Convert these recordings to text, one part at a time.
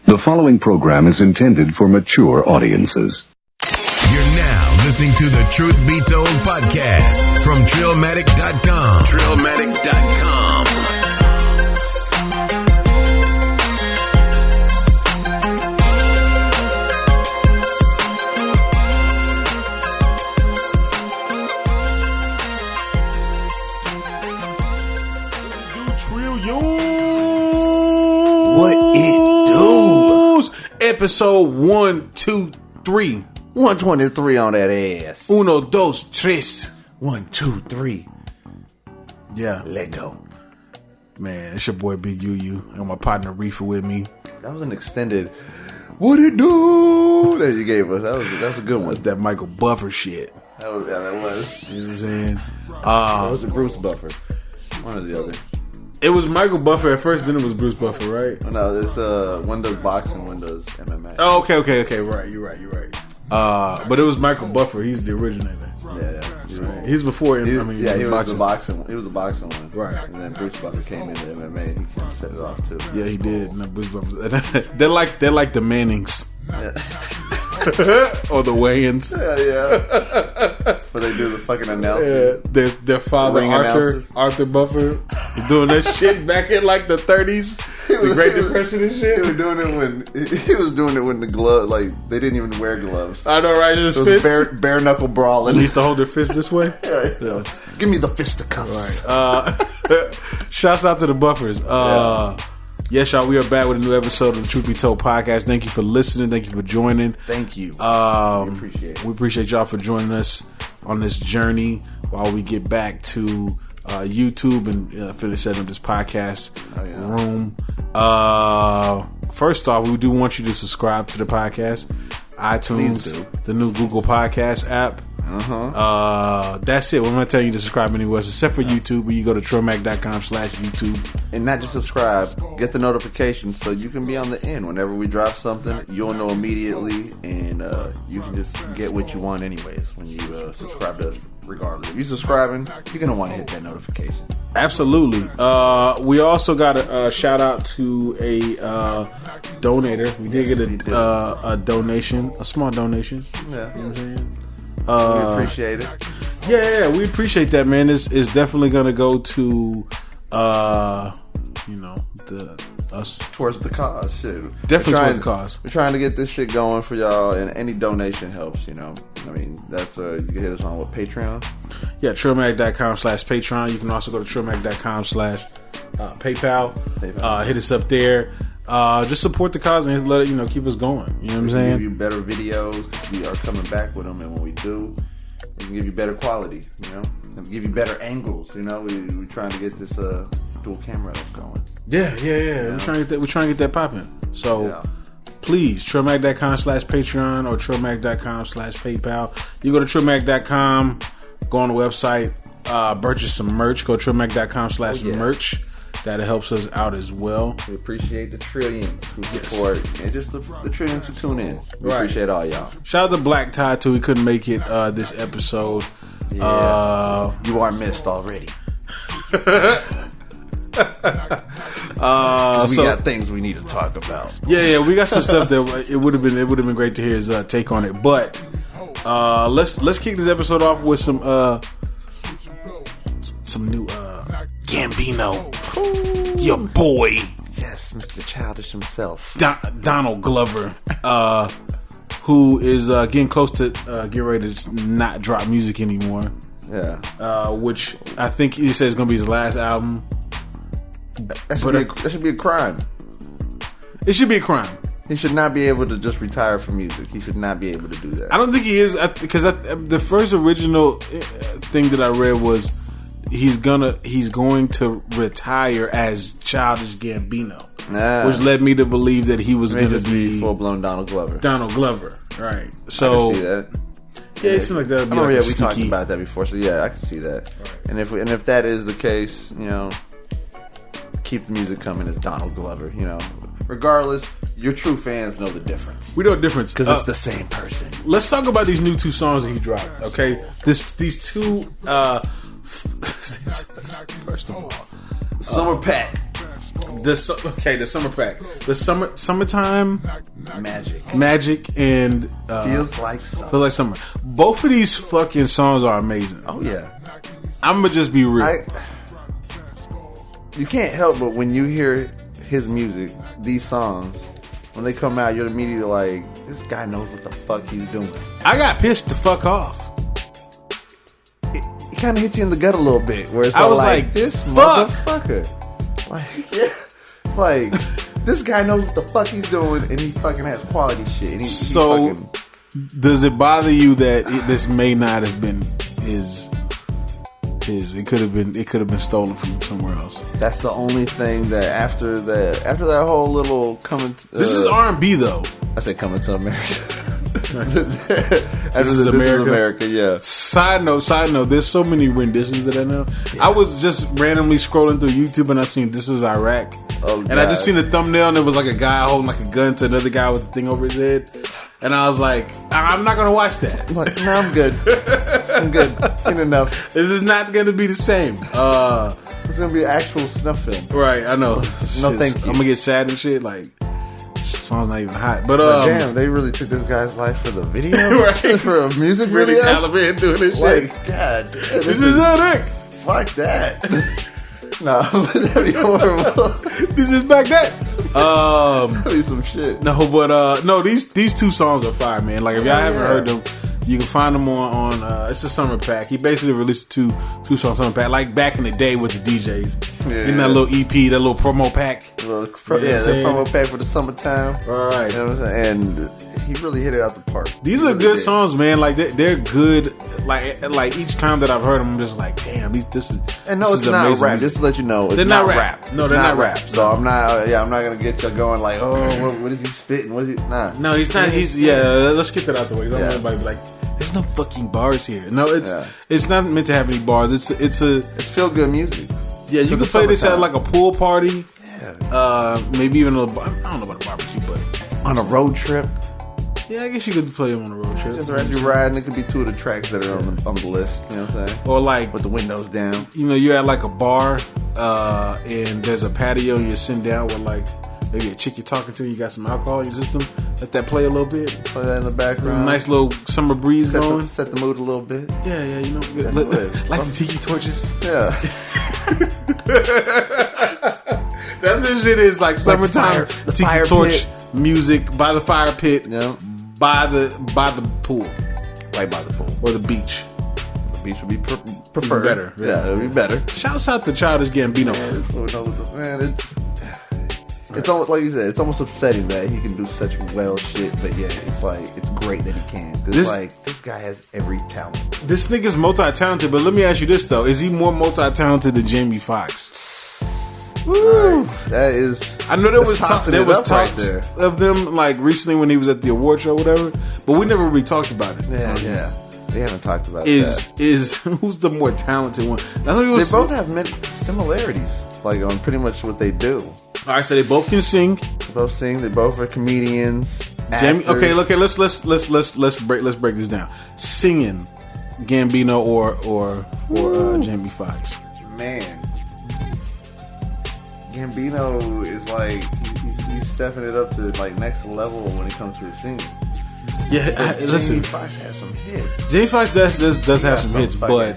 The following program is intended for mature audiences. You're now listening to the Truth Be Told podcast from Trillmatic.com. Trillmatic.com. What it do? Episode 123. 123 on that ass. Uno, dos, tres. 1, 2, 3. Yeah. Let go. Man, it's your boy Big UU. I got my partner Riffa with me. That was an extended what it do that you gave us. That was a good one. That Michael Buffer shit. That was. You know what I'm saying? That was a Bruce Buffer. One or the other. It was Michael Buffer at first, then it was Bruce Buffer, right? Oh, no, it's one does boxing, one does MMA. Oh, okay. Right, you're right. But it was Michael Buffer. He's the originator. Yeah. Right. He's before him. He was the boxing. He was the boxing one, right? And then Bruce Buffer came into MMA and he set it off too. Yeah, he did. No, Bruce Buffer. They're like the Mannings. Yeah. Or the Wayans. Yeah. But they do the fucking announcing. Yeah, their father, Arthur Buffer, was doing that shit back in like the 30s. The Great Depression and shit. He was doing it when the glove, like, they didn't even wear gloves. I know, right? Just it was bare knuckle brawling. He used to hold their fist this way. Yeah. Give me the fisticuffs. Right. Shouts out to the Buffers. Yes, y'all, we are back with a new episode of the Truth Be Told podcast. Thank you for listening. Thank you for joining. Thank you. We appreciate it. We appreciate y'all for joining us on this journey while we get back to YouTube and finish setting up this podcast room. First off, we do want you to subscribe to the podcast. iTunes, the new Google Podcast app. That's it. We're going to tell you to subscribe anywhere else except for YouTube, where you go to Trillmatic.com/YouTube. And not just subscribe, get the notifications so you can be on the end. Whenever we drop something, you'll know immediately, and you can just get what you want anyways when you subscribe to us regardless. If you're subscribing, you're going to want to hit that notification. Absolutely. We also got a shout out to a donator. We did get a donation, a small donation. Yeah. You know what I'm saying? We appreciate it. Yeah, we appreciate that, man. It's definitely gonna go to us towards the cause. Shit, definitely towards the cause. We're trying to get this shit going for y'all, and any donation helps. You know, I mean, that's you can hit us on Patreon. Yeah, Trillmatic.com/Patreon. You can also go to Trillmatic.com/PayPal. Hit us up there. Just support the cause and let it, keep us going. You know what I'm saying? Give you better videos. We are coming back with them, and when we do, we can give you better quality. And give you better angles. We're trying to get this dual camera going. Yeah. We're trying to get that popping. So please, Trillmatic.com/Patreon or Trillmatic.com/PayPal. You go to Trillmatic.com, go on the website, purchase some merch. Go to Trillmatic.com/merch. That helps us out as well. We appreciate the trillions who support and just the trillions who tune in. We appreciate all y'all. Shout out to Black Tie too. He couldn't make it this episode. Yeah. You are missed already. We got things we need to talk about. Yeah, we got some stuff that it would have been great to hear his take on it. But let's kick this episode off with some new Gambino. Your boy. Yes, Mr. Childish himself. Donald Glover, who is getting close to getting ready to not drop music anymore. Yeah. Which I think he says is going to be his last album. That should be a crime. It should be a crime. He should not be able to just retire from music. He should not be able to do that. I don't think he is, because the first original thing that I read was he's going to retire as Childish Gambino, which led me to believe that he was going to be full blown Donald Glover. Right? So I can see that. Yeah, it seems like that would be we talked about that before, so yeah, I can see that. Right. And if that is the case, keep the music coming as Donald Glover. Regardless, your true fans know the difference. We know the difference because it's the same person. Let's talk about these new 2 songs that he dropped. Okay, these 2. First of all, Summer Pack. The summer pack. The summertime magic and feels like summer. Both of these fucking songs are amazing. Oh yeah. I'm gonna just be real. You can't help but when you hear his music, these songs, when they come out, you're immediately like, this guy knows what the fuck he's doing. I got pissed the fuck off. It kind of hits you in the gut a little bit, where it's I was like, this fuck. motherfucker. Like, yeah. It's like, this guy knows what the fuck he's doing, and he fucking has quality shit. And so, does it bother you that this may not have been his? It could have been stolen from somewhere else. That's the only thing that after that whole little coming. This is R&B though. I said coming to America. This is America. Yeah. Side note. There's so many renditions that I know. Yeah. I was just randomly scrolling through YouTube and I seen This Is Iraq. Oh, and I just seen the thumbnail and it was like a guy holding like a gun to another guy with a thing over his head. And I was like, I'm not going to watch that. I'm like, no, I'm good. I'm good. Seen enough. This is not going to be the same. It's going to be an actual snuff film. Right, I know. No, thank you. I'm going to get sad and shit. Like, song's not even hot. But damn, they really took this guy's life for the video? Right. For a music really video? Taliban doing this like, shit. God. This is Iraq. Fuck that. No, that'd be horrible. This is back then. That'd be some shit. No, but no, these two songs are fire, man. Like if y'all haven't heard them, you can find them on it's a summer pack. He basically released two songs summer pack, like back in the day with the DJs. Yeah. In that little EP, that little promo pack. The promo pack for the summertime. All right. You know what I'm saying? And he really hit it out the park. These are good songs, man. Like they're good. Like each time that I've heard them, I'm just like, damn, this is. And no, it's not rap. Music. Just to let you know, they're not rap. No, they're not rap. So I'm not gonna get you going like, oh, what is he spitting? What is he? Nah. No, he's not. Let's get that out the way. Because I don't want anybody to be like, there's no fucking bars here. No, it's not meant to have any bars. It's feel good music. Yeah, you can play this at like a pool party. Yeah. Maybe even I don't know about a barbecue, but on a road trip. Yeah, I guess you could play them on a road trip. Just as you riding, it could be two of the tracks that are on the list. You know what I'm saying? Or like with the windows down. You know, you're at like a bar, and there's a patio, and you're sitting down with like maybe a chick you're talking to. You got some alcohol in your system. Let that play a little bit. Play that in the background. Nice little summer breeze going. Set the mood a little bit. Yeah, you know, like the tiki torches. Yeah. That's what shit is like summertime. The tiki torch pit. Music by the fire pit. Yeah. By the pool, right by the pool or the beach. The beach would be preferred. Better, yeah, it'd be better. Shouts out to Childish Gambino. Man, it's almost like you said. It's almost upsetting that he can do such well shit, but yeah, it's like it's great that he can. This guy has every talent. This nigga's multi-talented, but let me ask you this though: is he more multi-talented than Jamie Foxx? Woo! That is. I know there was talks of them like recently when he was at the award show, or whatever. But we never really talked about it. Yeah. They haven't talked about that. Is who's the more talented one? They both have many similarities, like on pretty much what they do. All right, so they both can sing. They both sing. They both are comedians. Jamie. Okay. Let's break this down. Singing, Gambino or Jamie Foxx. Man. Gambino is like he's stepping it up to like next level when it comes to his singing. Yeah, listen. Jamie Foxx has some hits. Jamie Foxx does have some hits, but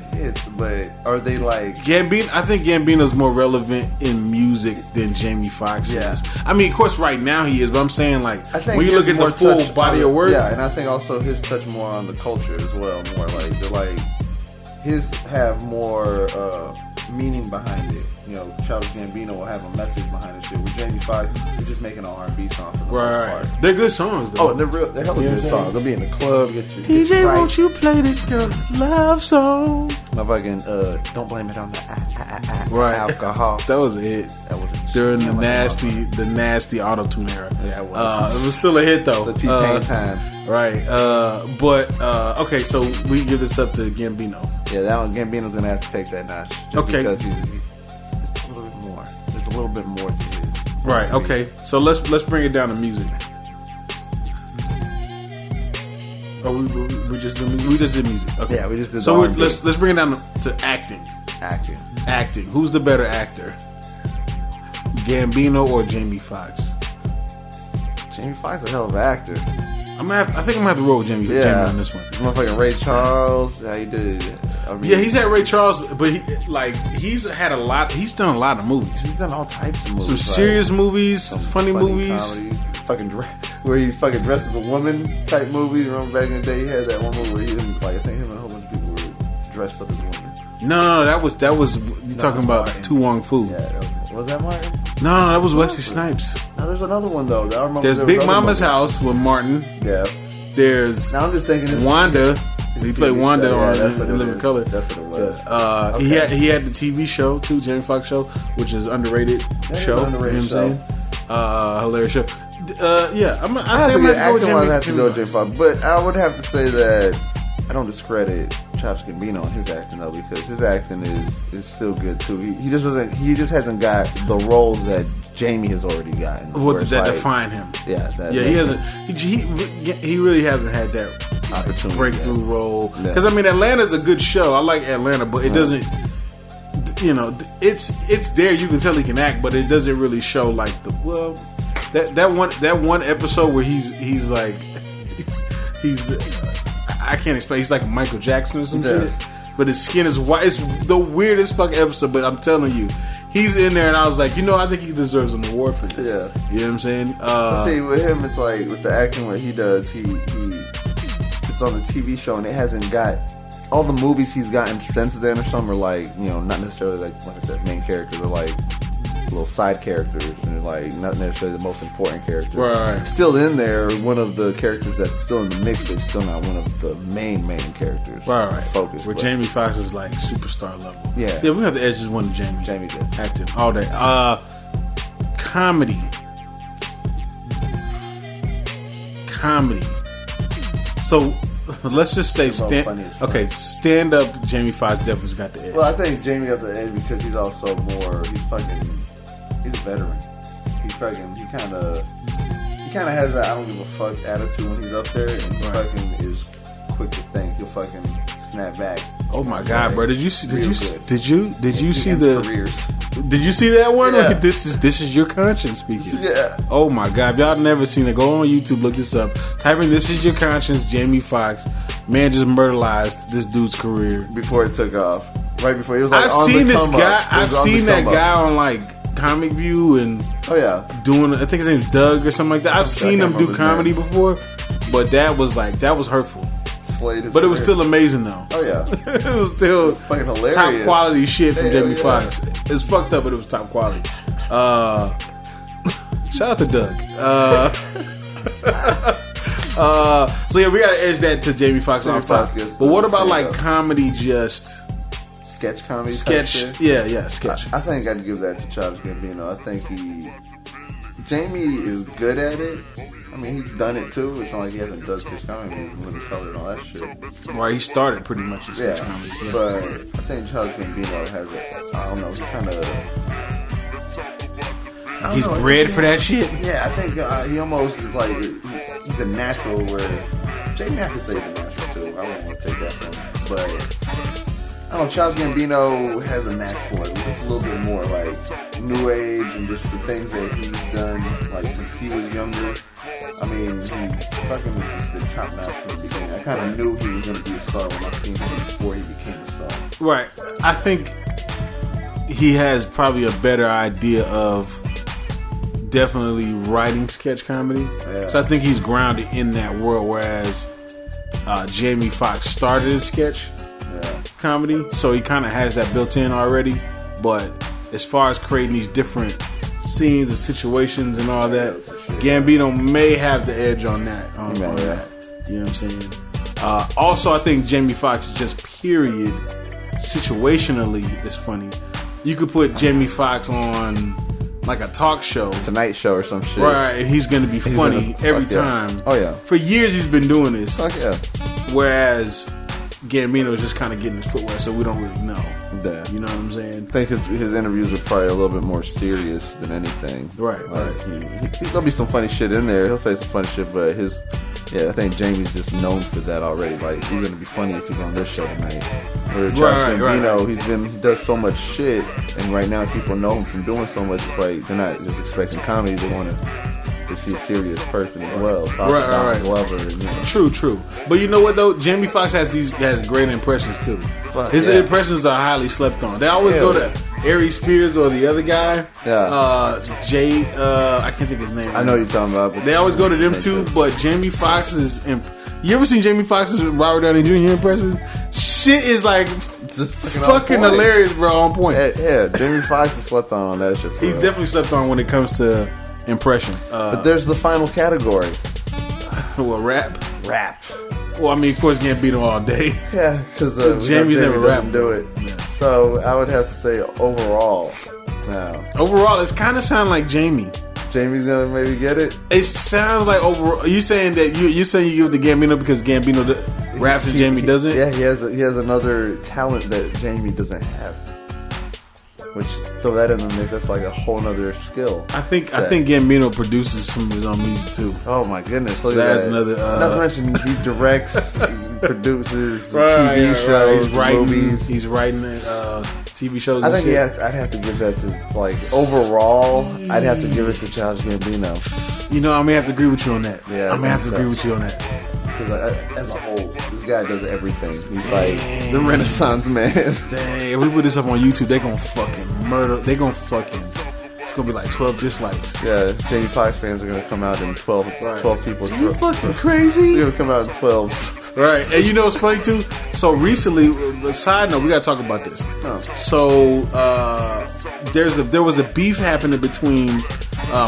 are they like Gambino? I think Gambino's more relevant in music than Jamie Foxx is. I mean, of course, right now he is, but I'm saying like when you look at the full body of work, and I think also his touch more on the culture as well. More like they're like his have more meaning behind it. You know, Childish Gambino will have a message behind the shit. With Jamie Foxx, he's just making an R&B song for the most part. They're good songs, though. Oh, they're hella good songs. They'll be in the club. DJ, won't you play this girl love song? My fucking don't blame it on the alcohol. That was a hit. That was during the nasty auto-tune era. Yeah, it was. It was still a hit though. The T-Pain time. Right. Okay, so we give this up to Gambino. Yeah, that one Gambino's gonna have to take that notch. Okay. Because he's a little bit more. There's a little bit more to his. Right. Okay. So let's bring it down to music. Oh, we just did music. Okay. Yeah, we just did. So let's bring it down to acting. Acting. Who's the better actor? Gambino or Jamie Foxx? Jamie Foxx is a hell of an actor. I think I'm gonna have to roll with Jamie on this one. Motherfucking Ray Charles, how you did? I mean, Yeah, he's had Ray Charles, but he's had a lot. He's done a lot of movies. He's done all types of movies. Some serious movies, some funny movies. Comedy, where he fucking dressed as a woman type movies. Remember back in the day, he had that one movie where he didn't I think him and a whole bunch of people were dressed up as women. No, that was you talking about Tu Wong Fu. Yeah, was that Martin? No, that was Wesley Snipes. No, there's another one though. I remember There's Big Mama's House with Martin. Yeah. There's now I'm just thinking Wanda. He played Wanda on In Living Color. That's what it was. Okay. He had the TV show too, Jamie Foxx show, which is underrated show. Underrated you know what I'm saying? Hilarious show. Yeah, I think I'm gonna have to go with Jamie Foxx, but I would have to say that I don't discredit Childish Gambino on his acting though, because his acting is still good too. He just hasn't got the roles that Jamie has already gotten. That define him. Yeah, he hasn't. He really hasn't had that opportunity breakthrough role. Because I mean, Atlanta's a good show. I like Atlanta, but it doesn't. You know, it's there. You can tell he can act, but it doesn't really show like that one episode where he's like I can't explain. He's like Michael Jackson or some shit. But his skin is white. It's the weirdest fucking episode. But I'm telling you, he's in there, and I was like, I think he deserves an award for this. Yeah, you know what I'm saying? See, with him, it's like with the acting, what he does, it's on the TV show, and it hasn't got all the movies he's gotten since then. Or some are like, not necessarily like I said, main characters, or like little side characters, and like not necessarily the most important characters. Right. Still in there, one of the characters that's still in the mix, but still not one of the main characters. Right. Focus. Where Jamie Foxx is like superstar level. Yeah. Yeah, we have to edge this one to Jamie. Jamie gets acting all day. Comedy. So let's just say stand up. Jamie Foxx definitely got the edge. Well, I think Jamie got the edge because he's also more. He's a veteran. He kind of has that I don't give a fuck attitude when he's up there, and he fucking is quick to think. He'll fucking snap back. Oh my god, bro! Did you see careers. Did you see that one? Yeah. Like, this is your conscience speaking. Yeah. Oh my god, if y'all never seen it, go on YouTube, look this up. Type in "This Is Your Conscience," Jamie Foxx. Man just murderized this dude's career before it took off. Right before he was like, I've seen this guy. I've seen that guy on like Comic View and doing. I think his name's Doug or something like that. I've seen him do comedy before, but that was hurtful. But it was still amazing though. Oh yeah, it was still fucking hilarious. Top quality shit from Jamie Foxx. It's fucked up, but it was top quality. Shout out to Doug. So yeah, we gotta edge that to Jamie Foxx off top. But what about like comedy, just sketch comedy? Sketch, yeah, sketch. I think I'd give that to Childish Gambino. I think Jamie is good at it. I mean, he's done it too. It's not like he hasn't done sketch comedy. He's Living Color and all that shit. Right, he started pretty much in sketch comedy. Yeah. But I think Childish Gambino has it. I don't know. He kind of. He's bred for that shit. Yeah, I think he almost is like he's a natural. Where Jamie has to say he's a natural too. I wouldn't want to take that from him, but. I don't know, Childish Gambino has a knack for it. It's a little bit more like new age and just the things that he's done like since he was younger. I mean, he fucking was just been top notch from the beginning. I kind of knew he was going to be a star when I seen him before he became a star. Right. I think he has probably a better idea of definitely writing sketch comedy. Yeah. So I think he's grounded in that world, whereas Jamie Foxx started his sketch comedy, so he kind of has that built in already. But as far as creating these different scenes and situations and all that, Gambino may have the edge on that. On that. You know what I'm saying? Also, I think Jamie Foxx just period situationally is funny. You could put Jamie Foxx on like a talk show, Tonight Show or some shit, right? And he's going to be funny every time. Oh yeah, for years he's been doing this. Fuck yeah. Whereas Gambino is just kind of getting his footwear, so we don't really know. Yeah. You know what I'm saying? I think his interviews are probably a little bit more serious than anything. Right. Like there'll be some funny shit in there. He'll say some funny shit, but his Yeah, I think Jamie's just known for that already. Like, he's gonna be funny if he's on this show tonight. Where Childish Gambino, he does so much shit, and right now people know him from doing so much. It's like they're not just expecting comedy; they want to see a serious person as well. Right. Lover, you know. True. But you know what though? Jamie Foxx has great impressions too. His impressions are highly slept on. They always go to Ari Spears or the other guy. Jay. I can't think of his name. I know you're talking about. They always go to them too. But Jamie Foxx's. You ever seen Jamie Foxx's Robert Downey Jr. impressions? Shit is like just fucking hilarious, bro. On point. Yeah, Jamie Foxx is slept on that shit. He's definitely slept on when it comes to impressions. But there's the final category. What, rap? Rap. Well, I mean, of course, Gambino all day. Yeah, because Jamie's never rapped. Do it. Yeah. So I would have to say overall. Now, overall, it's kind of sound like Jamie. Jamie's gonna maybe get it. It sounds like overall. You saying that you saying you give the Gambino because Gambino raps and Jamie doesn't? Yeah, he has another talent that Jamie doesn't have. Which, throw that in the mix, that's like a whole nother skill. I think Gambino produces some of his own music too. Oh my goodness! So that's another. Not to mention he directs, he produces TV shows, he's writing, movies. He's writing TV shows. I think I'd have to give that to, like, overall. I'd have to give it to Childish Gambino. You know, I may have to agree with you on that. Yeah, I may have to agree with you on that. Because as a whole, this guy does everything. He's like the Renaissance man. Dang, if we put this up on YouTube, they're gonna fucking murder. They're gonna fucking. It's gonna be like 12 dislikes. Yeah, Jamie Foxx fans are gonna come out in 12 people. You fucking crazy? They're gonna come out in 12s. Right, and you know what's funny too? So recently, side note, we gotta talk about this. Oh. So there was a beef happening between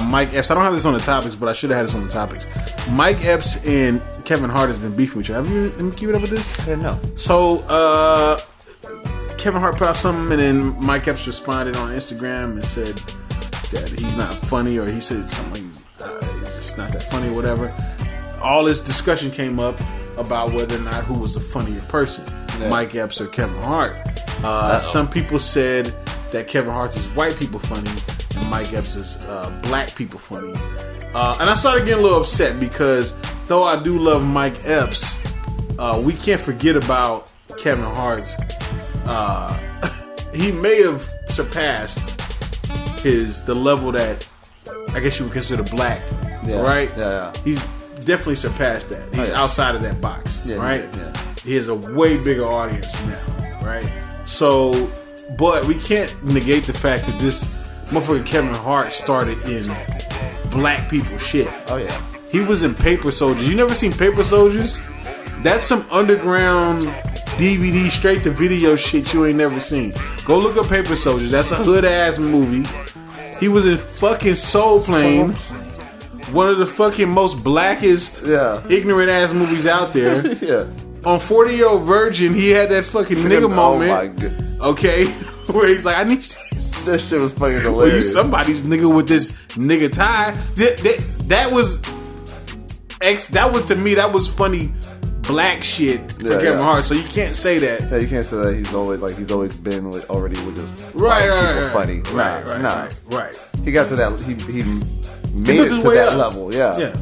Mike Epps. I don't have this on the topics, but I should have had this on the topics. Mike Epps and Kevin Hart has been beefing with you. Have you been keeping up with this? I didn't know. So Kevin Hart put out something, and then Mike Epps responded on Instagram and said that he's not funny, or he said something like he's just not that funny or whatever. All this discussion came up about whether or not who was the funnier person, Mike Epps or Kevin Hart. Some people said that Kevin Hart's is white people funny and Mike Epps is black people funny. And I started getting a little upset because though I do love Mike Epps, we can't forget about Kevin Hart. He may have surpassed the level that I guess you would consider black, right? Yeah. He's definitely surpassed that. He's outside of that box, right? Yeah. He has a way bigger audience now, right? So, but we can't negate the fact that this motherfucker Kevin Hart started in black people shit. Oh yeah. He was in Paper Soldiers. You never seen Paper Soldiers? That's some underground DVD straight to video shit you ain't never seen. Go look up Paper Soldiers. That's a hood ass movie. He was in fucking Soul Plane. One of the fucking most blackest, ignorant ass movies out there. Yeah. On 40-Year-Old Virgin, he had that fucking nigga moment. Oh my god. Okay, where he's like, I need. That shit was fucking hilarious. Well, you somebody's nigga with this nigga tie. That was to me. That was funny black shit for Kevin Hart. So you can't say that. Yeah, you can't say that he's always been already with this right. funny. Right. He got to that. He made it to that level. Yeah.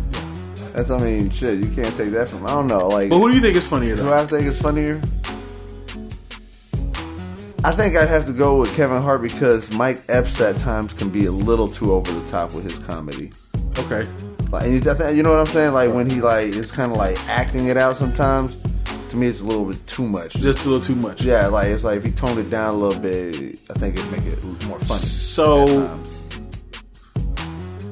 That's, I mean, shit. You can't take that from. I don't know. Like, but who do you think is funnier? Though? Who I think is funnier? I think I'd have to go with Kevin Hart because Mike Epps at times can be a little too over the top with his comedy. Okay. Like, you know what I'm saying? Like when he like is kind of like acting it out sometimes. To me, it's a little bit too much. Just a little too much. Yeah, like it's like if he toned it down a little bit, I think it'd make it more funny. So.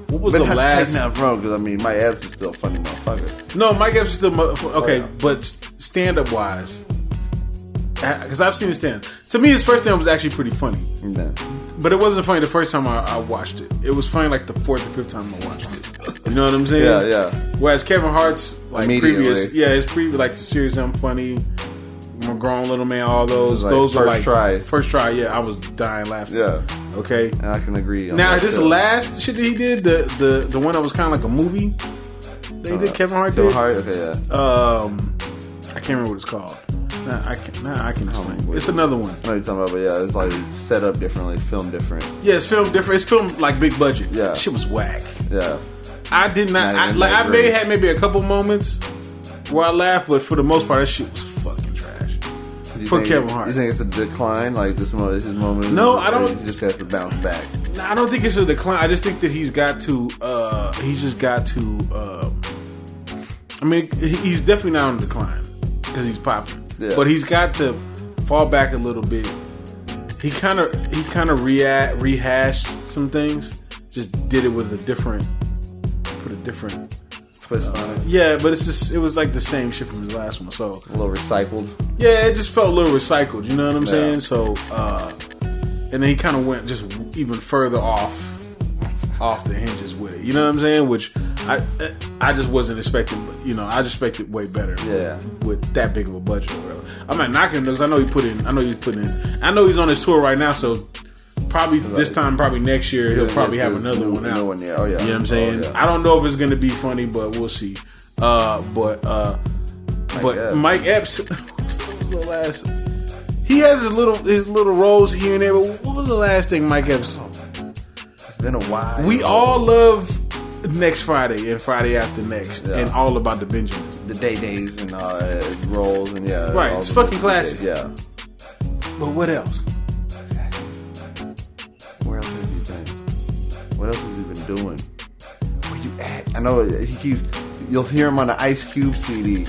What was the last? Not wrong because I mean, Mike Epps is still a funny motherfucker. No, Mike Epps is still okay, but stand up wise, because I've seen his stand. To me, his first stand was actually pretty funny. Yeah. But it wasn't funny the first time I watched it. It was funny like the fourth or fifth time I watched it. You know what I'm saying? Yeah. Whereas Kevin Hart's like previous, his previous like the series I'm Funny, I'm a Grown Little Man, all those were like first try. Yeah, I was dying laughing. Yeah. Okay. And I can agree. Now this last shit that he did, the one that was kind of like a movie. They did Kevin Hart did. Okay, yeah. I can't remember what it's called. I can explain. It's another one. I know you're talking about, but yeah, it's like set up differently, filmed different. Yeah, it's filmed different. It's filmed like big budget. Yeah. Shit was whack. Yeah. I did not. I may have had maybe a couple moments, where I laughed, but for the most part, that shit was fucking trash. For Kevin Hart. You think it's a decline? Like this moment, his moment? No, I don't. He just has to bounce back. I don't think it's a decline. I just think that he's got to. I mean, he's definitely not on the decline because he's popular. Yeah. But he's got to fall back a little bit. He kind of rehashed some things. Just did it with a different twist on it. Yeah, but it was like the same shit from his last one. So a little recycled. Yeah, it just felt a little recycled. You know what I'm saying? So, and then he kind of went just even further off the hinges with it. You know what I'm saying? Which I just wasn't expecting. But I just expected way better. Yeah, with that big of a budget or whatever. I'm not knocking him because I know he's on his tour right now. So probably this time, probably next year, he'll probably have another one out. Oh yeah. You know what I'm saying? I don't know if it's going to be funny, but we'll see. But Mike Epps, what was the last? He has his little roles here and there. But what was the last thing Mike Epps? It's been a while. We all love Next Friday and Friday After Next and All About the Benjamins. The Days and roles and right. It's fucking classic. Yeah. But what else? Where else has he been? What else has he been doing? Where you at? I know you'll hear him on the Ice Cube CD.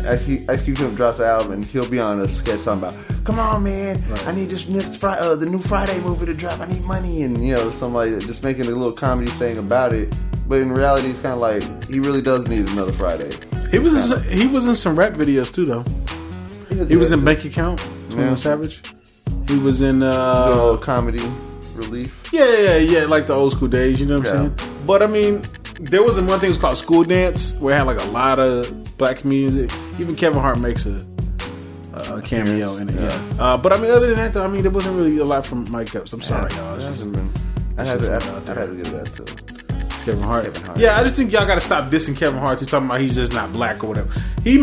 Ice Cube drops the album and he'll be on a sketch talking about, come on man, right. I need this next Friday, the new Friday movie to drop. I need money, and somebody just making a little comedy thing about it. But in reality, it's kind of like he really does need another Friday. He was in some rap videos too, though. He was in Bank Account, 21 Savage. He was in comedy relief. Yeah, like the old school days. You know what I'm saying? But I mean, there was one thing that was called School Dance, where it had like a lot of black comedians. Even Kevin Hart makes a cameo in it. Yeah. But I mean, other than that, though, I mean, there wasn't really a lot from Mike Epps. I'm sorry, y'all. I had to give that to Kevin Hart. Yeah, I just think y'all got to stop dissing Kevin Hart. Talking about he's just not black or whatever. That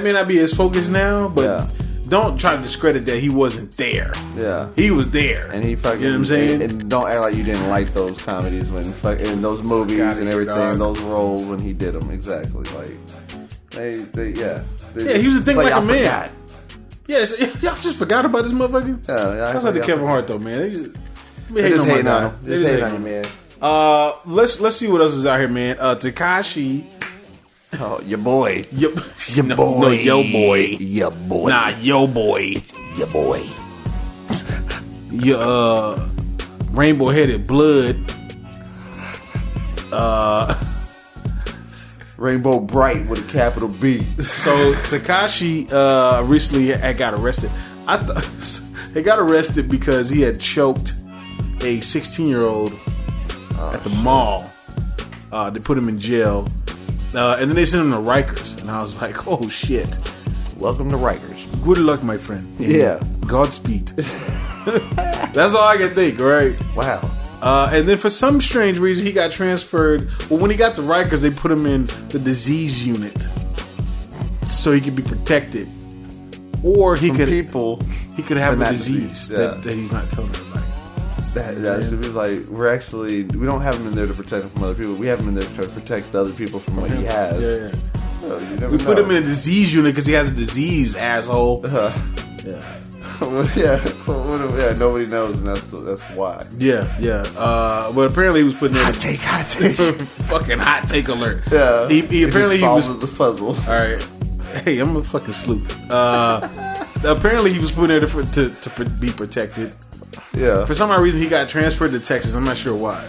may not be his focus now, but don't try to discredit that he wasn't there. Yeah, he was there, and he fucking. You know what I'm saying? And don't act like you didn't like those comedies in those movies and everything, those roles when he did them. Exactly, like he was a thing like a man. Yes, y'all just forgot about this motherfucker. Yeah, that's like the Kevin Hart though, man. They just hating on him. They just hating on you, man. Let's see what else is out here, man. Tekashi. Oh, your boy. Your boy. No, yo boy. Your boy. Nah, yo boy. Your boy. Your rainbow headed blood. Rainbow Bright with a capital B. So Tekashi recently got arrested. He got arrested because he had choked a 16-year-old at the mall. They put him in jail. And then they sent him to Rikers. And I was like, oh shit. Welcome to Rikers. Good luck, my friend. Yeah. Godspeed. That's all I can think, right? Wow. And then for some strange reason, he got transferred. Well, when he got to Rikers, they put him in the disease unit so he could be protected. Or he could have a disease that he's not telling everybody. That should be like, we don't have him in there to protect him from other people. We have him in there to protect the other people from what he has. Yeah. So we put him in a disease unit because he has a disease, asshole. Yeah. Nobody knows, and that's why. Yeah. But apparently he was putting in hot take. Fucking hot take alert. Yeah. He apparently he was the puzzle. All right. Hey, I'm a fucking sleuth. Apparently he was put in there to be protected. Yeah. For some odd reason, he got transferred to Texas. I'm not sure why.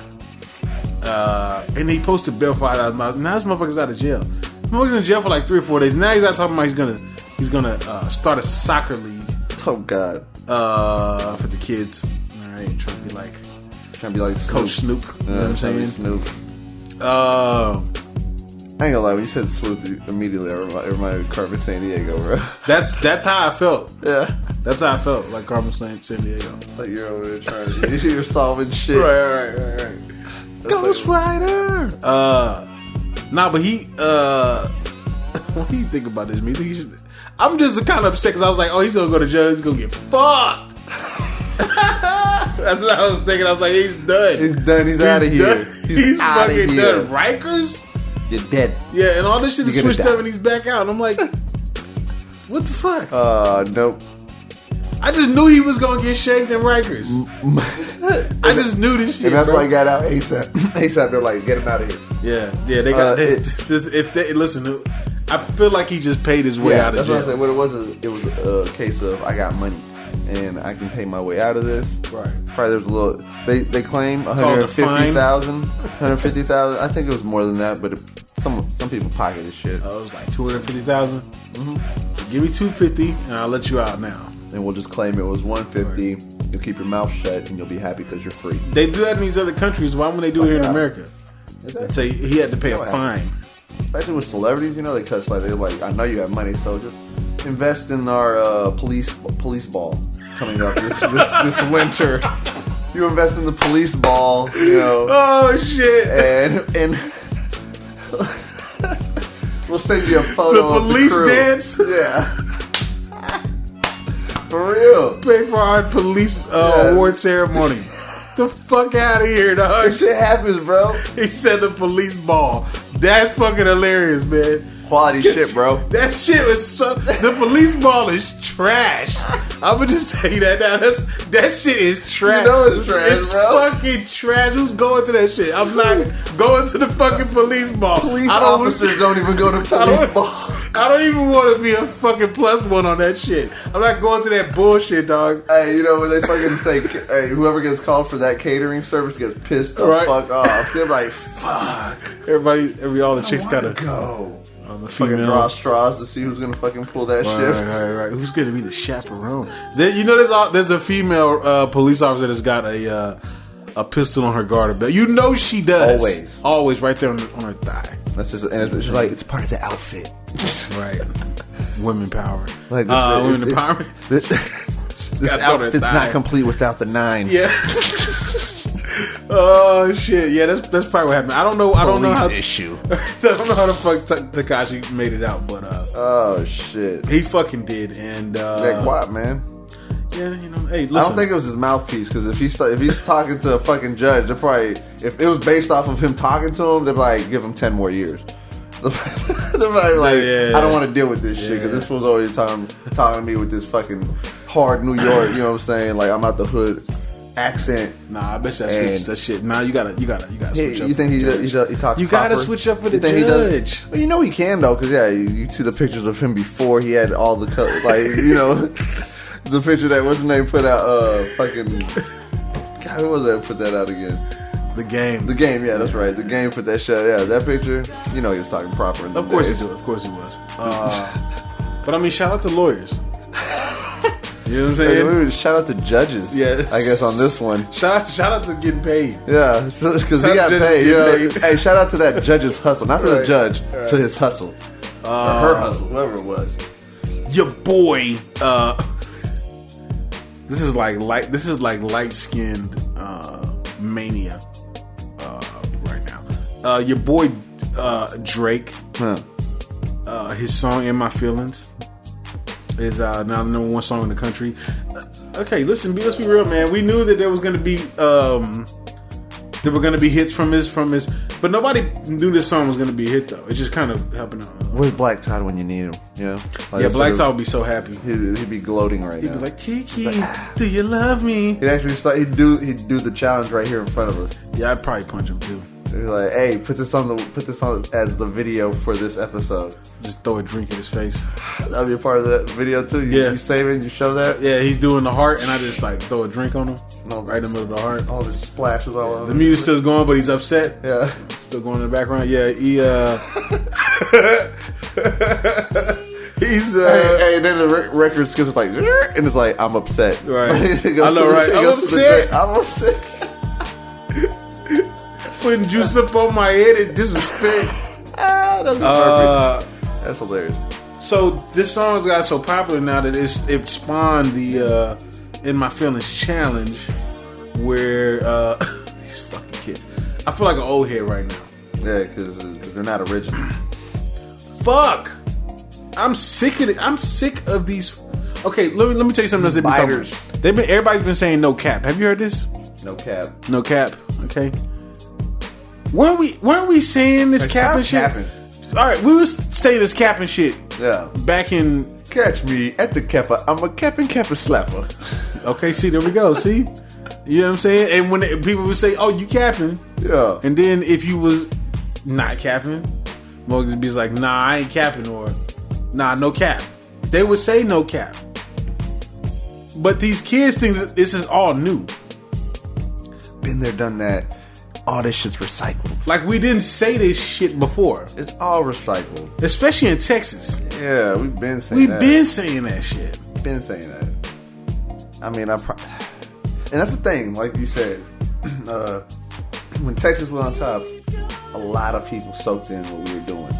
And he posted bail for $5,000. Now this motherfucker's out of jail. This motherfucker's in jail for like 3 or 4 days. Now he's out talking about he's gonna start a soccer league. Oh God. For the kids. All right, trying to be like Coach Snoop. You know what I'm saying? Snoop. I ain't gonna lie, when you said sleuth, immediately I reminded me of Carmen Sandiego, bro. That's how I felt. Yeah. That's how I felt, like Carmen Sandiego. Like you're over there you're solving shit. Right. Ghost Rider! But he, what do you think about this, man? I'm just kind of upset because I was like, oh, he's gonna go to jail, he's gonna get fucked. That's what I was thinking. I was like, he's done. He's out of here. He's fucking done. Rikers? You're dead. Yeah, and all this shit is You're gonna switched die. up and he's back out. And I'm like, what the fuck? Nope. I just knew he was gonna get shanked in Rikers. I just knew this shit. And that's bro. why he got out ASAP. ASAP, they're like, get him out of here. Yeah, they got. If they listen, I feel like he just paid his way out of jail. That's what I said. What it was a case of I got money and I can pay my way out of this. Right. Probably there's a little. They claim 150,000. 150,000. I think it was more than that, but some people pocketed shit. It was like 250,000. Mm-hmm. Give me 250 and I'll let you out now. And we'll just claim it was 150. Right. You'll keep your mouth shut and you'll be happy because you're free. They do that in these other countries. Why wouldn't they do it here in America? They'd say he had to pay a fine. Especially with celebrities, you know, they're like, I know you have money, so just invest in our police ball coming up this winter. You invest in the police ball, you know. Oh shit! And we'll send you a photo of the police crew. dance. Yeah. For real. Pay for our police award ceremony. The fuck out of here, dog. This shit happens, bro. He said the police ball. That's fucking hilarious, man. Quality shit, bro. That shit was the police ball is trash. I'm gonna just tell you that now. That shit is trash. You know it's trash, it's bro. Fucking trash. Who's going to that shit? I'm not going to the fucking police ball. Police officers don't even go to police ball. I don't even want to be a fucking +1 on that shit. I'm not going to that bullshit, dog. Hey, you know when they fucking say, hey, whoever gets called for that catering service gets pissed the fuck off. They're like, fuck. All the chicks gotta go. The fucking draw straws to see who's gonna fucking pull that shift. Right. Who's gonna be the chaperone? You know, there's a female police officer that's got a pistol on her garter belt. You know she does. Always right there on her thigh. That's just, and it's like it's part of the outfit. Right. Women power. Like women empowerment. This outfit's not complete without the 9. Yeah. Oh shit! Yeah, that's probably what happened. I don't know how issue. I don't know how the fuck Tekashi made it out, but oh shit, he fucking did. And like what, man? Yeah, you know. Hey, listen. I don't think it was his mouthpiece because if he's talking to a fucking judge, they're probably, if it was based off of him talking to him, they'd like give him 10 more years. They're probably like, I don't want to deal with this shit because this fool's always talking to me with this fucking hard New York. You know what I'm saying? Like I'm out the hood. Accent. Nah, I bet you that shit. Nah, you gotta switch up. You think he talks? You gotta switch up for the judge. Well, you know he can though, because you see the pictures of him before he had all the like you know the picture that what's his name put out fucking God, who was that put that out again? The Game. Yeah, that's right. The Game put that shit. Yeah, that picture. You know he was talking proper. Of course he was. But I mean, shout out to lawyers. You know what I'm saying? Shout out to judges. Yeah, I guess on this one. Shout out to getting paid. Yeah, because he got paid. You know, hey, shout out to that judge's hustle, not to the judge, to his hustle, or her hustle, whoever it was. Your boy. This is like light skinned mania right now. Your boy Drake. His song "In My Feelings" is now the #1 song in the country. Okay, let's be real, man. We knew that there was going to be hits from his, but nobody knew this song was going to be a hit though. It's just kind of helping out. Where's Black Todd when you need him? You know? Yeah, Black Todd would be so happy. He'd be gloating right now. He'd be like, Kiki, do you love me? He'd actually he'd do the challenge right here in front of us. Yeah, I'd probably punch him too. He'd be like, hey, put this on as the video for this episode. Just throw a drink in his face. That'd be a part of that video too. You save it, you show that. Yeah, he's doing the heart, and I just like throw a drink on him, right in the middle of the heart. All this splashes all over. The music's still going, but he's upset. Yeah, still going in the background. Yeah, he he's hey, then the record skips like, and it's like, I'm upset. Right, I know, right? I'm upset. I'm upset. Putting juice up on my head and disrespect. That's perfect. That's hilarious. So this song has got so popular now that it spawned the In My Feelings challenge, where these fucking kids. I feel like an old head right now. Yeah, because they're not original. Fuck. I'm sick of it. I'm sick of these. Okay, let me tell you something else. Everybody's been saying no cap. Have you heard this? No cap. No cap. Okay. Weren't we saying this capping shit? All right, we was saying this capping shit. Yeah. Back in. Catch me at the Kappa. I'm a capping Kappa slapper. Okay, see, there we go. See, you know what I'm saying? And when people would say, "Oh, you capping," yeah, and then if you was not capping, Morgan would be like, "Nah, I ain't capping," or "Nah, no cap." They would say no cap. But these kids think that this is all new. Been there, done that. All this shit's recycled. Like, we didn't say this shit before. It's all recycled. Especially in Texas. Yeah, we've been saying that. We've been saying that shit. Been saying that. I mean, and that's the thing, like you said, when Texas was on top, a lot of people soaked in what we were doing.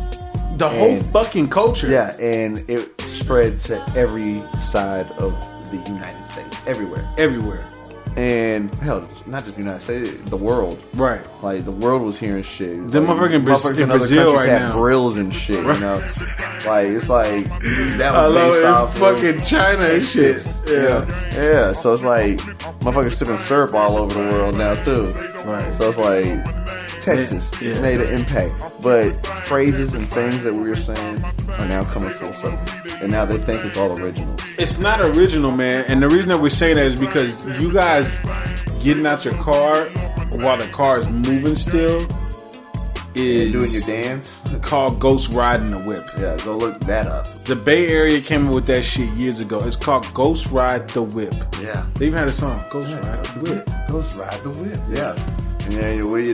The whole fucking culture. Yeah, and it spread to every side of the United States. Everywhere. And hell, not just the United States, the world. Right. Like, the world was hearing shit. The motherfucking in Brazil right now. Grills and shit, right. You know? Like, it's like, that was based off fucking China and shit. Yeah. So it's like, motherfuckers sipping syrup all over the world now, too. Right. So it's like, Texas made an impact. But phrases and things that we were saying are now coming full circle. And now they think it's all original. It's not original, man. And the reason that we're saying that is because you guys getting out your car while the car is moving still is doing your dance called ghost riding the whip. Yeah, go look that up. The Bay Area came up with that shit years ago. It's called Ghost Ride the Whip. Yeah. They even had a song, Ghost Ride the Whip. Ghost Ride the Whip. Yeah. And then what do?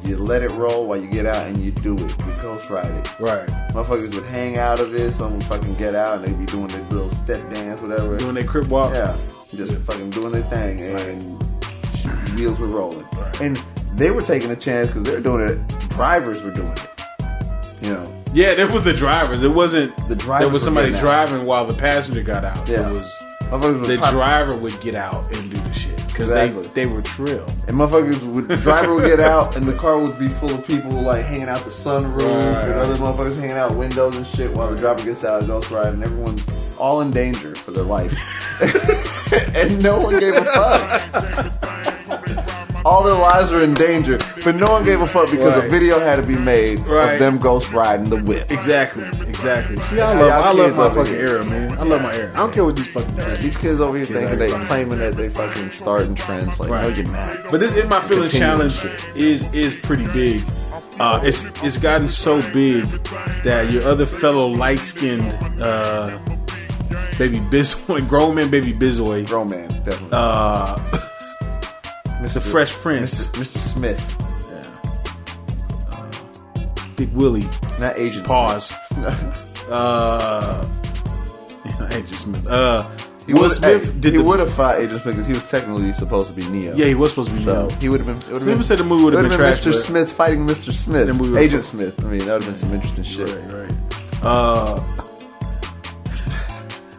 You let it roll while you get out and you do it. You ghost ride it. Right. Motherfuckers would hang out of it. Some would fucking get out and they'd be doing their little step dance, whatever. Doing their crip walk. Yeah. Just fucking doing their thing. And wheels were rolling. Right. And they were taking a chance because they were doing it. Drivers were doing it. You know. Yeah, there was the drivers. It wasn't the driver. There was somebody driving while the passenger got out. Yeah. It was the driver would get out and do the shit. Because they were trill. And the driver would get out and the car would be full of people like hanging out the sunroof and other motherfuckers hanging out windows and shit while the driver gets out and ghost ride and everyone's all in danger for their life. And no one gave a fuck. All their lives are in danger, but no one gave a fuck because a video had to be made of them ghost riding the whip. Exactly. See, I love my fucking era, man. I love my era. I don't care what these fucking kids. These kids over here thinking they claiming that they fucking starting trends. Like, no, you're not. But this In My Feelings Challenge is pretty big. It's gotten so big that your other fellow light skinned baby Bizoy, grown man baby Bizoy, grown man, definitely. The Fresh Prince, Mr. Smith, Big Willie, not Agent. Pause. Agent Smith. Will Smith he would have fought Agent Smith because he was technically supposed to be Neo. Yeah, he was supposed to be Neo. He would have been. People said the movie would have been trash. Mr. Smith fighting Mr. Smith, Agent Smith. I mean, that would have been some interesting shit. Right.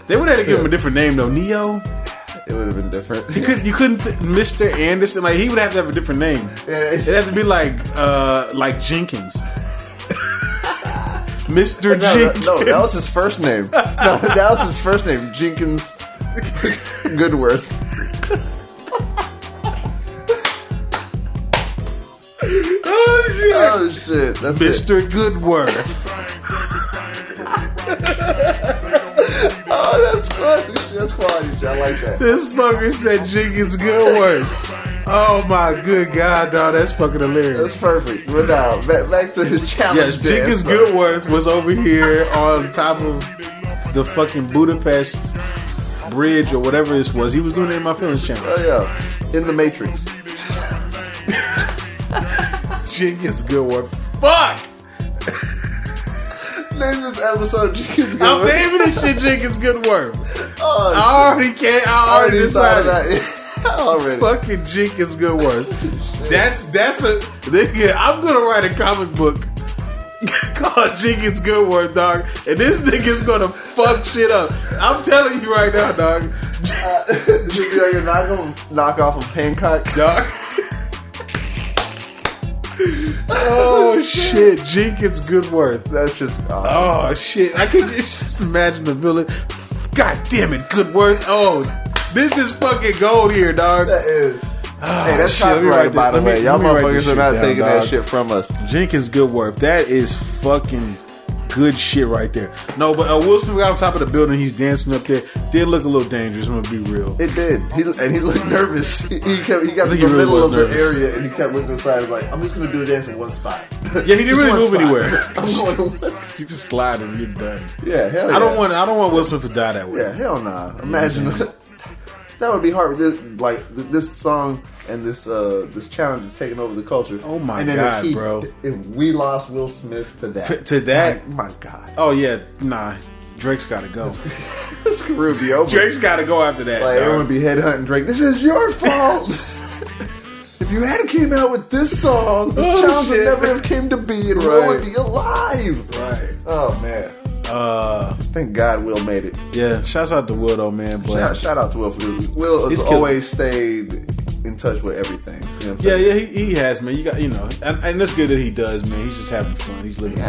They would have to give him a different name though. Neo. It would have been different. You couldn't Mr. Anderson. Like, he would have to have a different name. It'd have to be like Jenkins. Mr. Jenkins. No, that was his first name. That was his first name. Jenkins Goodworth. Oh shit. That's Mr. Goodworth. Oh, that's classic. That's quality shit. I like that. This fucker said Jenkins Goodworth. Oh my good God, dog, that's fucking hilarious. That's perfect. But now, back to his challenge. Yes, Jenkins Goodworth was over here on top of the fucking Budapest bridge or whatever this was. He was doing it In My Feelings Challenge. Oh yeah, in the Matrix. Jenkins Goodworth. Fuck. Name this episode Jenkins Goodworth. I'm naming this shit Jenkins Goodworth. Oh, I already decided that. Already. Fucking Jenkins Goodworth. That's a nigga. I'm gonna write a comic book called Jenkins Goodworth, dog. And this nigga's gonna fuck shit up. I'm telling you right now, dog. You're not gonna knock off of Hancock, dog. Oh shit, Jenkins Goodworth. That's just awesome. Oh shit, I can just imagine the villain. God damn it, Goodworth. Oh, this is fucking gold here, dog. That is. Hey, that's copyrighted, by the way. Y'all motherfuckers are not taking that shit from us. Jenkins Goodworth. That is fucking good shit right there. No, but Will Smith got on top of the building. He's dancing up there. Did look a little dangerous. I'm gonna be real. It did. He looked nervous. He got to the middle of the area and he kept looking aside. Like, I'm just gonna do a dance in one spot. Yeah, he didn't really move anywhere. I'm going. He just slide and get done. Yeah, hell yeah. I don't want Will Smith to die that way. Yeah, hell nah. Imagine that would be hard. This song and this challenge is taking over the culture. Oh my god, bro! If we lost Will Smith to that, my god. Oh yeah, nah. Drake's got to go. This career would be over. Drake's got to go after that. Like everyone would be headhunting Drake. This is your fault. If you hadn't came out with this song, the challenge would never have came to be, and Will would be alive. Right. Oh man. Thank God Will made it. Yeah, shouts out to Will though, man. But shout out to Will for this. Will has always stayed in touch with everything. You know he has, man. You got, and it's good that he does, man. He's just having fun. He's living.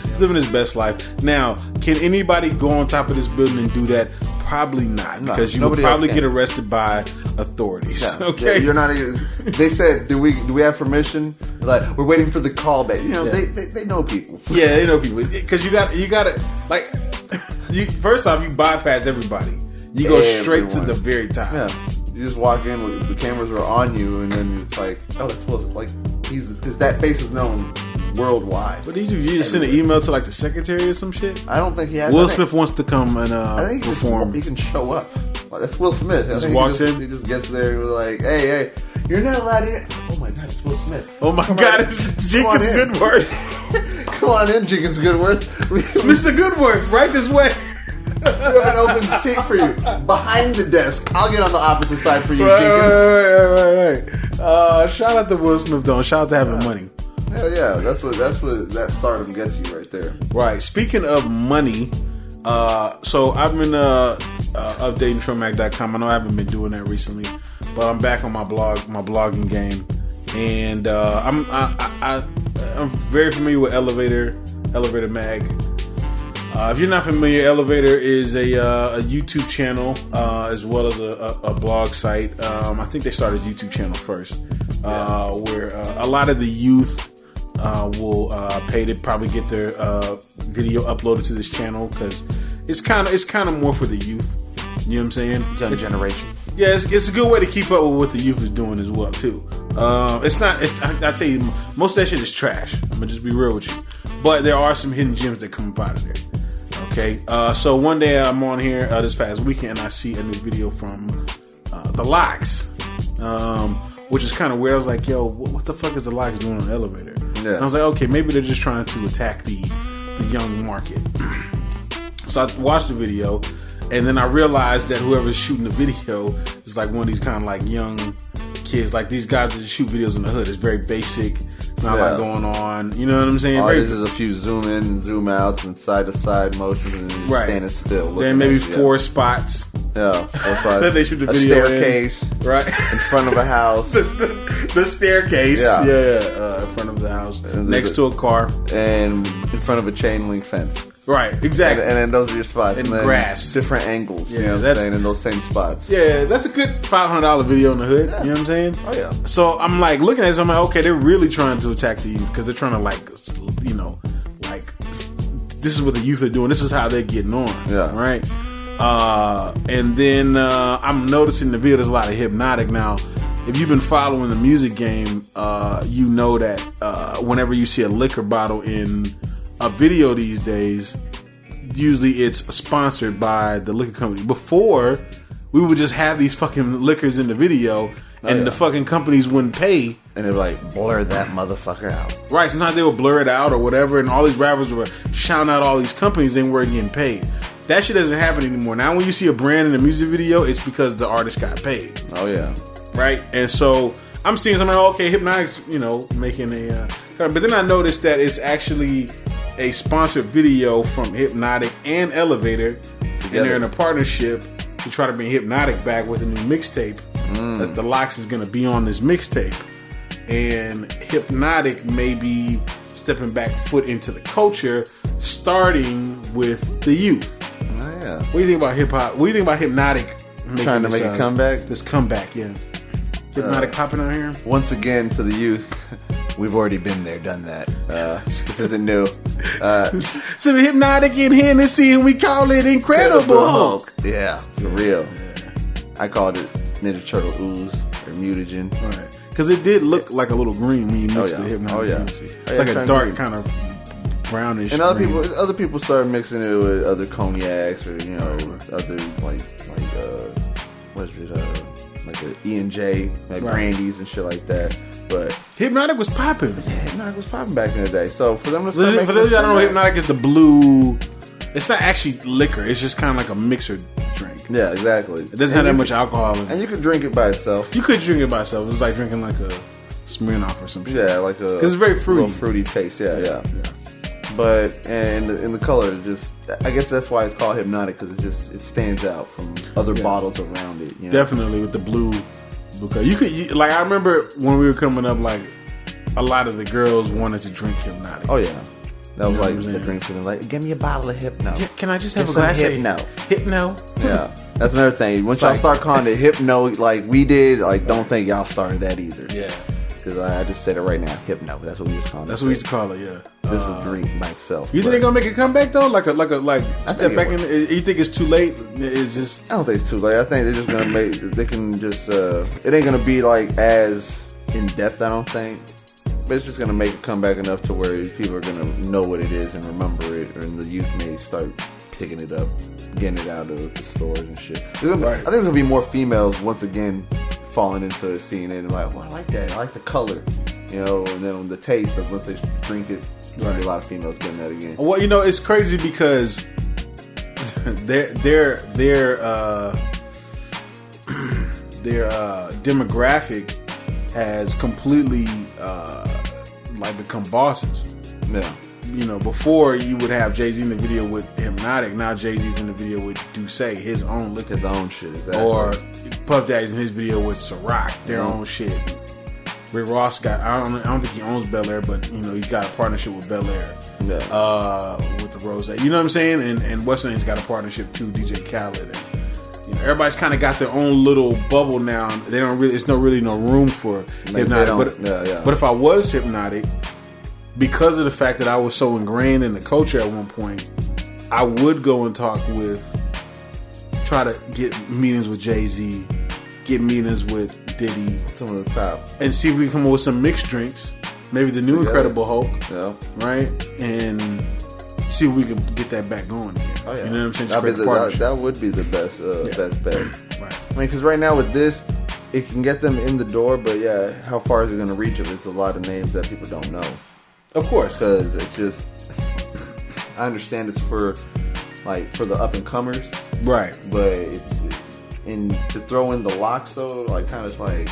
He's living his best life. Now, can anybody go on top of this building and do that? Probably not, because you would probably get arrested by authorities. Yeah. Okay, you're not even. They said, "Do we have permission?" Like, we're waiting for the call back. They know people. Yeah, they know people, because you got to like. First off, you bypass everybody. You go straight to the very top. Yeah. You just walk in with the cameras are on you, and then it's like, oh, that's Will. Like that face is known worldwide. What do you do? You just send an email to like the secretary or some shit? I don't think he has. Will Smith wants to come and I think perform. He can show up. Like, that's Will Smith. Just walks in. He just gets there and was like, hey, you're not allowed in. Oh my god, it's Will Smith. Oh my god, it's Jenkins Goodworth. Come on in, Jenkins Goodworth. Mr. Goodworth, right this way. We have an open seat for you behind the desk. I'll get on the opposite side for you, Jenkins. Right. Shout out to Will Smith, though. Shout out to having money. Hell yeah, that's what that stardom gets you right there. Right. Speaking of money, so I've been updating TrillMac.com. I know I haven't been doing that recently, but I'm back on my blogging game, and I'm very familiar with Elevator Mag. If you're not familiar, Elevator is a YouTube channel as well as a blog site. I think they started a YouTube channel first, where a lot of the youth will pay to probably get their video uploaded to this channel, because it's kind of more for the youth. You know what I'm saying? Young generation. Yeah, it's a good way to keep up with what the youth is doing as well too. It's not. I tell you, most of that shit is trash. I'm gonna just be real with you. But there are some hidden gems that come up out of there. Okay, so one day I'm on here this past weekend, and I see a new video from the Locks, which is kind of weird. I was like, yo, what the fuck is the Locks doing on the Elevator? Yeah. And I was like, okay, maybe they're just trying to attack the young market. So I watched the video, and then I realized that whoever's shooting the video is like one of these kind of like young kids, like these guys that shoot videos in the hood. It's very basic. Not a lot going on. You know what I'm saying? All this is a few zoom in and zoom outs and side to side motions and just standing still. Then maybe four spots. Yeah, 4 spots. Then they shoot the video staircase, right in front of a house. the staircase, in front of the house, next to a car, and in front of a chain link fence. Right, exactly. And then those are your spots. And then grass. Different angles. You know what I'm saying? In those same spots. Yeah, that's a good $500 video in the hood. Yeah. You know what I'm saying? Oh, yeah. So I'm like looking at this, I'm like, okay, they're really trying to attack the youth, because they're trying to like, this is what the youth are doing. This is how they're getting on. Yeah. Right? And then I'm noticing the video, there's a lot of Hpnotiq. Now, if you've been following the music game, you know that whenever you see a liquor bottle in a video these days, usually it's sponsored by the liquor company. Before, we would just have these fucking liquors in the video, and the fucking companies wouldn't pay. And they're like, blur that motherfucker out. Right, sometimes they would blur it out or whatever, and all these rappers were shouting out all these companies, they weren't getting paid. That shit doesn't happen anymore. Now when you see a brand in a music video, it's because the artist got paid. Oh yeah. Right? And so I'm seeing something like, okay, Hpnotiq's, making a... but then I noticed that it's actually a sponsored video from Hpnotiq and Elevator, and they're in a partnership to try to bring Hpnotiq back with a new mixtape. That the Locks is going to be on this mixtape, and Hpnotiq may be stepping back foot into the culture, starting with the youth. Oh, yeah. What do you think about hip hop? What do you think about Hpnotiq trying to make a comeback? This comeback, yeah. Hpnotiq popping out here. Once again, to the youth, we've already been there, done that. This isn't new. So Hpnotiq in Hennessy, and we call it Incredible Hulk. Yeah, for real. Yeah. I called it Ninja Turtle Ooze or Mutagen. Right. Because it did look like a little green when you mixed the Hpnotiq. Hennessy. It's like a dark kind of brownish. And other people started mixing it with other cognacs or other like what is it? Like a E&J, like brandies and shit like that. But Hpnotiq was popping. Yeah, Hpnotiq was popping back in the day. So for them to start making, for those of y'all don't know, Hpnotiq is the blue. It's not actually liquor. It's just kind of like a mixer drink. Yeah, exactly. It doesn't have that much alcohol in it. And you could drink it by itself. You could drink it by itself. It was like drinking like a Smirnoff or some shit. Yeah, like a... Because it's very fruity. Fruity taste, yeah. But, and in the color, just... I guess that's why it's called Hpnotiq, because it stands out from other bottles around it. Definitely with the blue color. Like, I remember when we were coming up, like, a lot of the girls wanted to drink Hpnotiq. Oh, yeah. That was like the drink for them. Like, give me a bottle of Hypno. Yeah, can I just have a glass of Hypno? Yeah. That's another thing. Once y'all start calling it Hypno, like we did, like, don't think y'all started that either. Yeah. Because I just said it right now. Hypno. That's what we used to call it. That's what we used to call it, yeah. This is a drink by itself. You think they're going to make a comeback, though? Like step back in? You think it's too late? It's just... I don't think it's too late. I think they're just going to make... They can just... it ain't going to be, like, as in-depth, I don't think. But it's just going to make it come back enough to where people are going to know what it is and remember it. And the youth may start picking it up, getting it out of the stores and shit. I think there's going to be more females, once again, falling into seeing it and like, well, I like that. I like the color. And then the taste of once they drink it, there's going to be a lot of females getting that again. Well, it's crazy because their demographic has completely become bosses. Yeah. Before you would have Jay-Z in the video with Hpnotiq. Now Jay-Z's in the video with Doucet, his own liquor. His own shit, exactly. Or Puff Daddy's in his video with Ciroc, their own shit. Rick Ross got, I don't think he owns Bel Air, but he's got a partnership with Bel Air. Yeah. With the Rose. You know what I'm saying? And West End's got a partnership too, DJ Khaled. And everybody's kind of got their own little bubble now. They don't really, it's no room for Hpnotiq. But if I was Hpnotiq, because of the fact that I was so ingrained in the culture at one point, I would go and try to get meetings with Jay-Z, get meetings with Diddy, some of the top, and see if we can come up with some mixed drinks. Maybe the new Incredible Hulk, right? And see if we can get that back going again. Oh, yeah. You know what I'm saying? That would be the best bet. Right. I mean, because right now with this, it can get them in the door, but how far is it going to reach them? It's a lot of names that people don't know. Of course, because it's just. I understand it's for the up and comers, right? But it's to throw in the locks though, like kind of like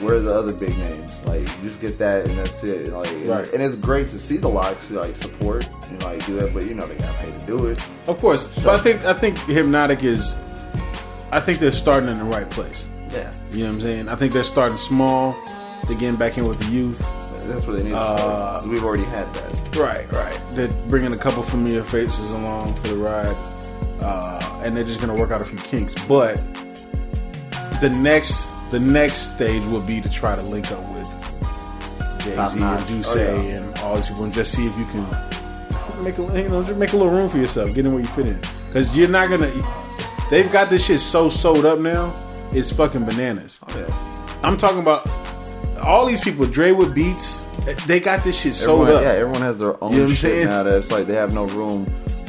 where are the other big names? Like you just get that and that's it. Like right. And it's great to see the locks support and do that, but they got paid to do it. Of course, so, but I think Hpnotiq is. I think they're starting in the right place. Yeah, you know what I'm saying. I think they're starting small. They're getting back in with the youth. That's where they need to start. We've already had that. Right. They're bringing a couple familiar faces along for the ride, and they're just going to work out a few kinks. But the next stage would be to try to link up with Jay-Z and Doucet and all these people, and just see if you can make a little room for yourself, get in where you fit in. Because you're not gonna. They've got this shit so sold up now. It's fucking bananas. Oh, yeah. I'm talking about. All these people, Dre with Beats, they got this shit sold up. Yeah, everyone has their own shit now. That's like they have no room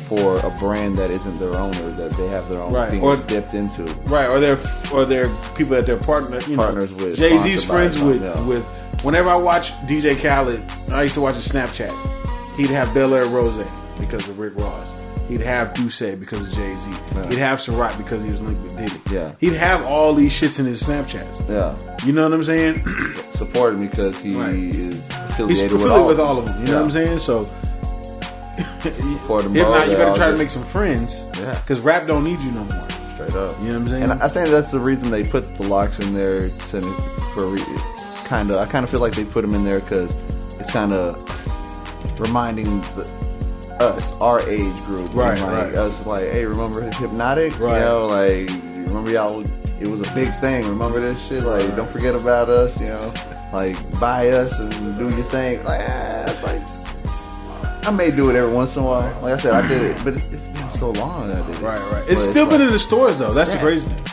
for a brand that isn't their own, or that they have their own fingers dipped into. Right, or they're people that they're partners with. Jay-Z's friends with. Whenever I watch DJ Khaled, I used to watch his Snapchat. He'd have Bel Air Rose because of Rick Ross. He'd have Doucet because of Jay-Z. Yeah. He'd have Ciroc because he was linked with Diddy. Yeah. He'd have all these shits in his Snapchats. Yeah. You know what I'm saying? Support him because he is affiliated with all of them. You know what I'm saying? So, support him. If not, you better try to make some friends. Yeah. Because rap don't need you no more. Straight up. You know what I'm saying? And I think that's the reason they put the locks in there. I kind of feel like they put them in there because it's kind of reminding us, our age group, right? Us, hey, remember Hpnotiq? Right. Remember y'all it was a big thing. Remember this shit? Like, don't forget about us, you know? Like, buy us and do your thing. Like, it's like, I may do it every once in a while. Like I said, I did it, but it's been so long that I did it. Right. It's still been in the stores, though. That's the crazy thing.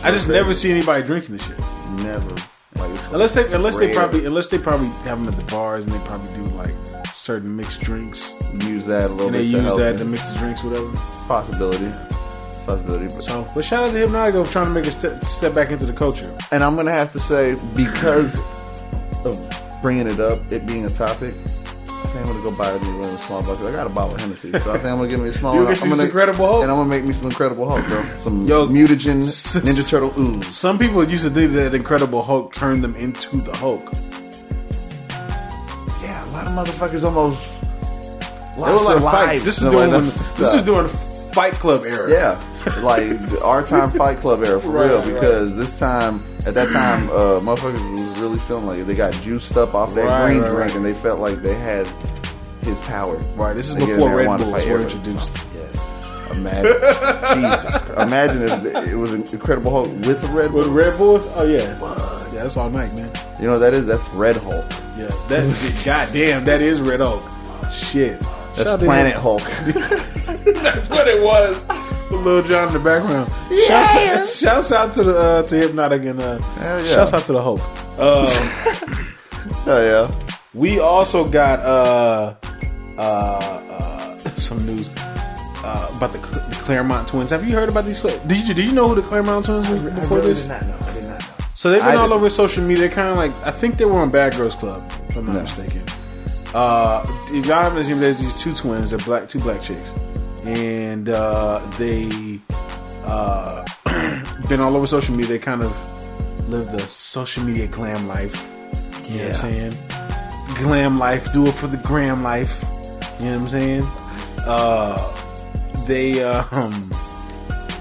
I just never see anybody drinking this shit. Never. Like, unless they probably have them at the bars and they probably do like certain mixed drinks. Use that a little bit. And they use that to mix the drinks, whatever. Possibility. But shout out to Hpnotiq for trying to make a step back into the culture. And I'm gonna have to say, because of bringing it up, it being a topic, I think I'm gonna go buy me one of the small buckets. I got a bottle of Hennessy, so I think I'm gonna give me a small one. You'll get some Incredible Hulk, and I'm gonna make me some Incredible Hulk, bro. Some mutagen Ninja Turtle ooze. Some people used to think that Incredible Hulk turned them into the Hulk. Yeah, a lot of motherfuckers almost lost their lot of fights. This is during Fight Club era. Yeah, like our time Fight Club era for real. Because at that time, motherfuckers was really feeling like they got juiced up off that green drink, and they felt like they had his power. Right. This is before Red Bulls were introduced. Yes. Imagine if it was an Incredible Hulk with a Red Bull. With Red Bulls? Oh yeah. Yeah, that's all night, man. You know what that is? That's Red Hulk. Yeah. Goddamn, that is Red Hulk. Shit. That's Planet Hulk. That's what it was. Lil Jon in the background. Yeah. Shouts out to Hpnotiq and shouts out to the Hulk. Oh yeah. We also got some news about the Clermont Twins. Have you heard about these? Did you know who the Clermont Twins were before this? I did not know. So they've been all over social media. Kind of like, I think they were on Bad Girls Club, if I'm not mistaken. If y'all haven't seen, there's these two twins. They're two black chicks. And they been all over social media. They kind of live the social media glam life. You know what I'm saying? Glam life. Do it for the gram life. You know what I'm saying?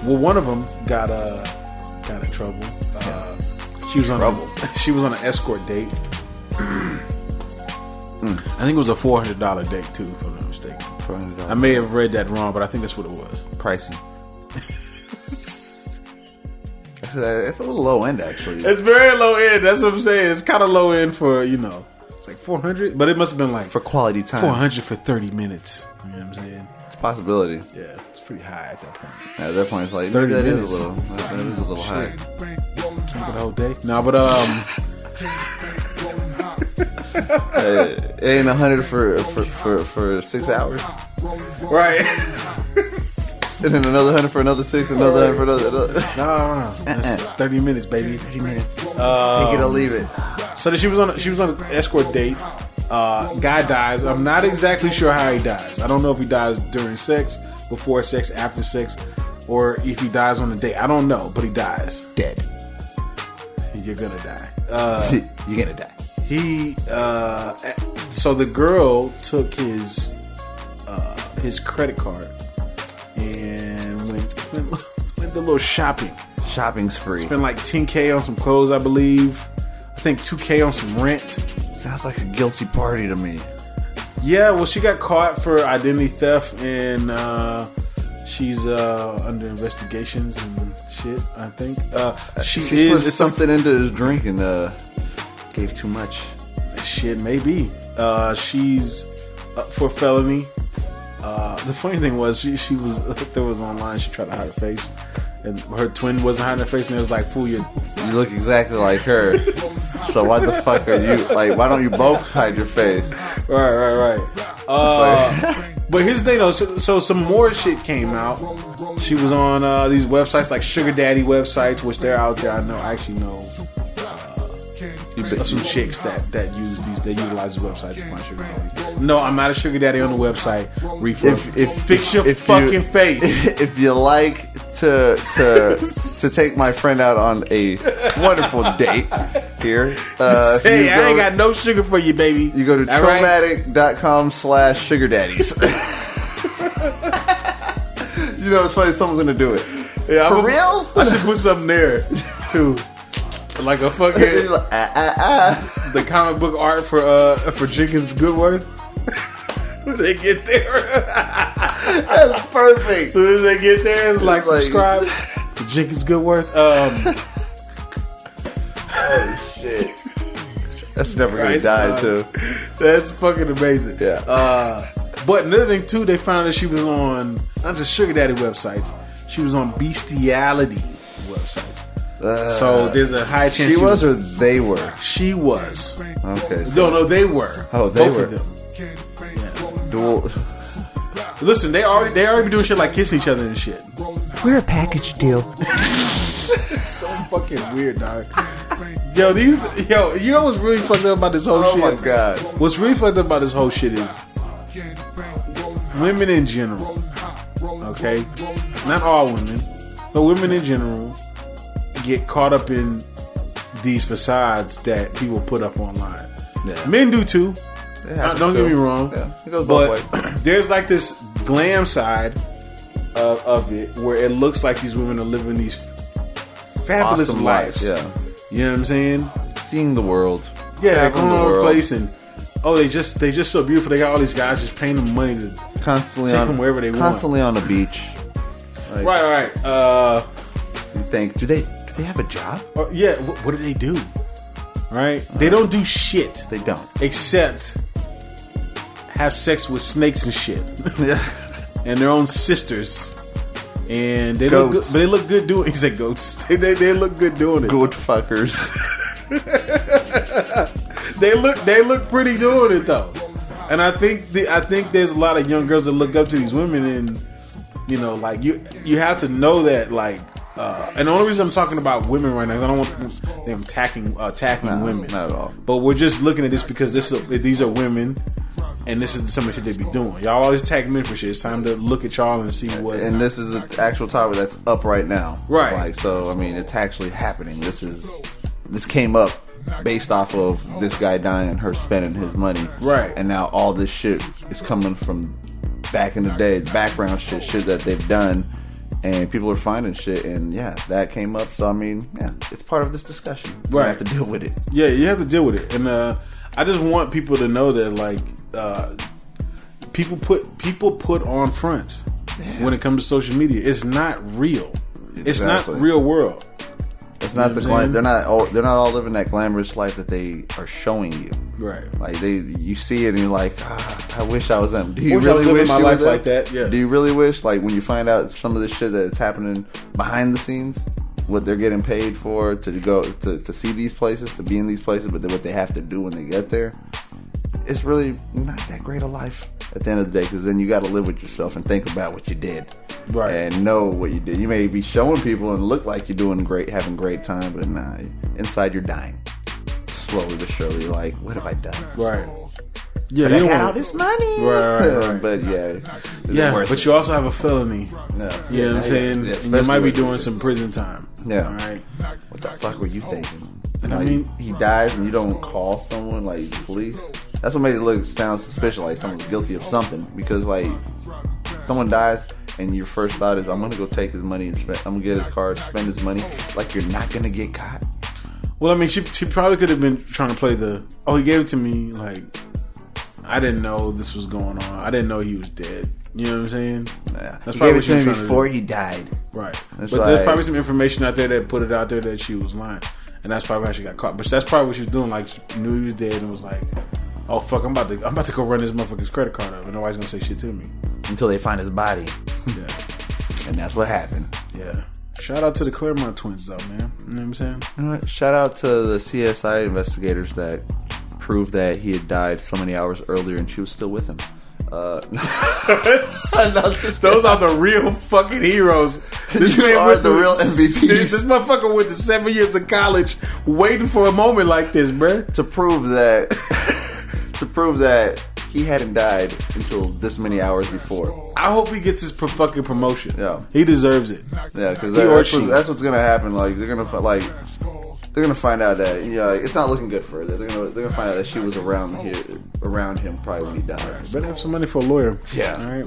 One of them got in trouble. She was on an escort date. I think it was a $400 date too, if I'm not mistaken. $400. I may have read that wrong, but I think that's what it was. Pricey. It's a little low end, actually. It's very low end. That's what I'm saying. It's kind of low end for, it's like 400, but it must have been like for quality time. 400 for 30 minutes. You know what I'm saying? It's a possibility. Yeah, it's pretty high at that point. Yeah, at that point, it's like 30 that minutes. That is a little high. Can't get the whole day. No, but it ain't 100 for 6 hours, right? And then another 100 for another 6, another 100 for another. No. That's 30 minutes, baby. 30 minutes. Take it or leave it. So she was on an escort date. Guy dies. I'm not exactly sure how he dies. I don't know if he dies during sex, before sex, after sex, or if he dies on the date. I don't know, but he dies. Dead. You're gonna die. You're gonna die. So the girl took his credit card and went the little shopping spree. Spent like $10K on some clothes, I believe. I think $2K on some rent. Sounds like a guilty party to me. Yeah, well, she got caught for identity theft, and she's under investigations and shit, I think. She put something into his drink and gave too much. Shit, maybe. She's up for felony. The funny thing was, she was online. She tried to hide her face, and her twin wasn't hiding her face, and it was like, fool, you look exactly like her. So why the fuck are you like? Why don't you both hide your face? Right. But here's the thing, though. So some more shit came out. She was on these websites like sugar daddy websites, which they're out there. I actually know some chicks that use these. They utilize these websites to find sugar daddies. No, I'm not a sugar daddy on the website. Riffa, fix your fucking face. If you like to take my friend out on a wonderful date here, hey, I ain't got no sugar for you, baby. You go to Hpnotiq.com/sugardaddies. You know, it's funny. Someone's gonna do it. Yeah, for real? I should put something there too. Like a fucking the comic book art for Jenkins Goodworth. When they get there, that's perfect. So as they get there, it's like subscribe to Jenkins Goodworth. Oh shit. That's never gonna die too. That's fucking amazing. Yeah. But another thing too, they found that she was on not just sugar daddy websites. She was on bestiality websites. So there's a high chance she was, or they were. She was. Okay. So. No, they were. Oh, they both were. of them. Yeah. Dual. Listen, they already be doing shit like kissing each other and shit. We're a package deal. So fucking weird, dog. You know what's really fucked up about this whole shit? Oh my god. What's really fucked up about this whole shit is women in general. Okay? Not all women, but women in general get caught up in these facades that people put up online. Yeah. Men do too. Don't get me wrong. Yeah, it goes both ways. There's like this glam side of it where it looks like these women are living these fabulous awesome lives. Yeah. You know what I'm saying? Seeing the world. Yeah, they're going all over the place and they just so beautiful. They got all these guys just paying them money to constantly take them wherever they want. Constantly on the beach. Like, Right. You think, do they have a job? Yeah. What do they do? Right? They don't do shit. They don't. Except have sex with snakes and shit. Yeah. And their own sisters. And they goats. look good, but they look good doing. He said goats. They look good doing it. Good fuckers. They look pretty doing it though. And I think there's a lot of young girls that look up to these women, and like you have to know that like. And the only reason I'm talking about women right now is I don't want them attacking women. Not at all. But we're just looking at this because these are women, and this is some of the shit they be doing. Y'all always tag men for shit. It's time to look at y'all and see what. And this is an actual topic that's up right now. Right. Like, so I mean, it's actually happening. This came up based off of this guy dying and her spending his money. Right. And now all this shit is coming from back in the day, background shit that they've done. And people are finding shit, and yeah, that came up. So I mean, yeah, it's part of this discussion. Right, you have to deal with it. Yeah, you have to deal with it, and I just want people to know that like people put on fronts when it comes to social media. It's not real. Exactly. It's not real world. It's not they're not all living that glamorous life that they are showing you. Right. Like you see it and you're like, I wish I was them. Do you really really wish my you life were like that? Yeah. Do you really wish, like, when you find out some of the shit that's happening behind the scenes, what they're getting paid for to go to see these places, to be in these places, but then what they have to do when they get there? It's really not that great a life at the end of the day, because then you got to live with yourself and think about what you did. Right. And know what you did. You may be showing people and look like you're doing great, having a great time, but nah, inside you're dying. Slowly but surely, like, what have I done? Right. Yeah, but I had all this money. Right. But but you also have a felony. No. You know what I'm saying? Yeah, you might be doing some prison time. Yeah. All right. What the fuck were you thinking? And like, I mean, he dies and you don't call someone, like the police. That's what makes it sound suspicious, like someone's guilty of something. Because like someone dies and your first thought is, I'm gonna go take his money and I'm gonna get his card, spend his money. Like, you're not gonna get caught. Well, I mean, she probably could have been trying to play he gave it to me, like, I didn't know this was going on. I didn't know he was dead. You know what I'm saying? Yeah. That's he probably gave it to me before he died. Right. That's but there's probably some information out there that put it out there that she was lying. And that's probably how she got caught. But that's probably what she was doing. Like, she knew he was dead and was like, oh, fuck, I'm about to go run this motherfucker's credit card up and nobody's going to say shit to me. Until they find his body. Yeah. And that's what happened. Yeah. Shout out to the Clermont Twins, though, man. You know what I'm saying? You know what? Shout out to the CSI investigators that proved that he had died so many hours earlier and she was still with him. Those are the real fucking heroes. This man are the real MVPs. This motherfucker went to 7 years of college waiting for a moment like this, bruh. To prove that he hadn't died until this many hours before. I hope he gets his fucking promotion. Yeah, he deserves it. Yeah, because that's what's gonna happen. Like they're gonna find out that it's not looking good for her. They're gonna find out that she was around him probably when he died. Better have some money for a lawyer. Yeah. All right.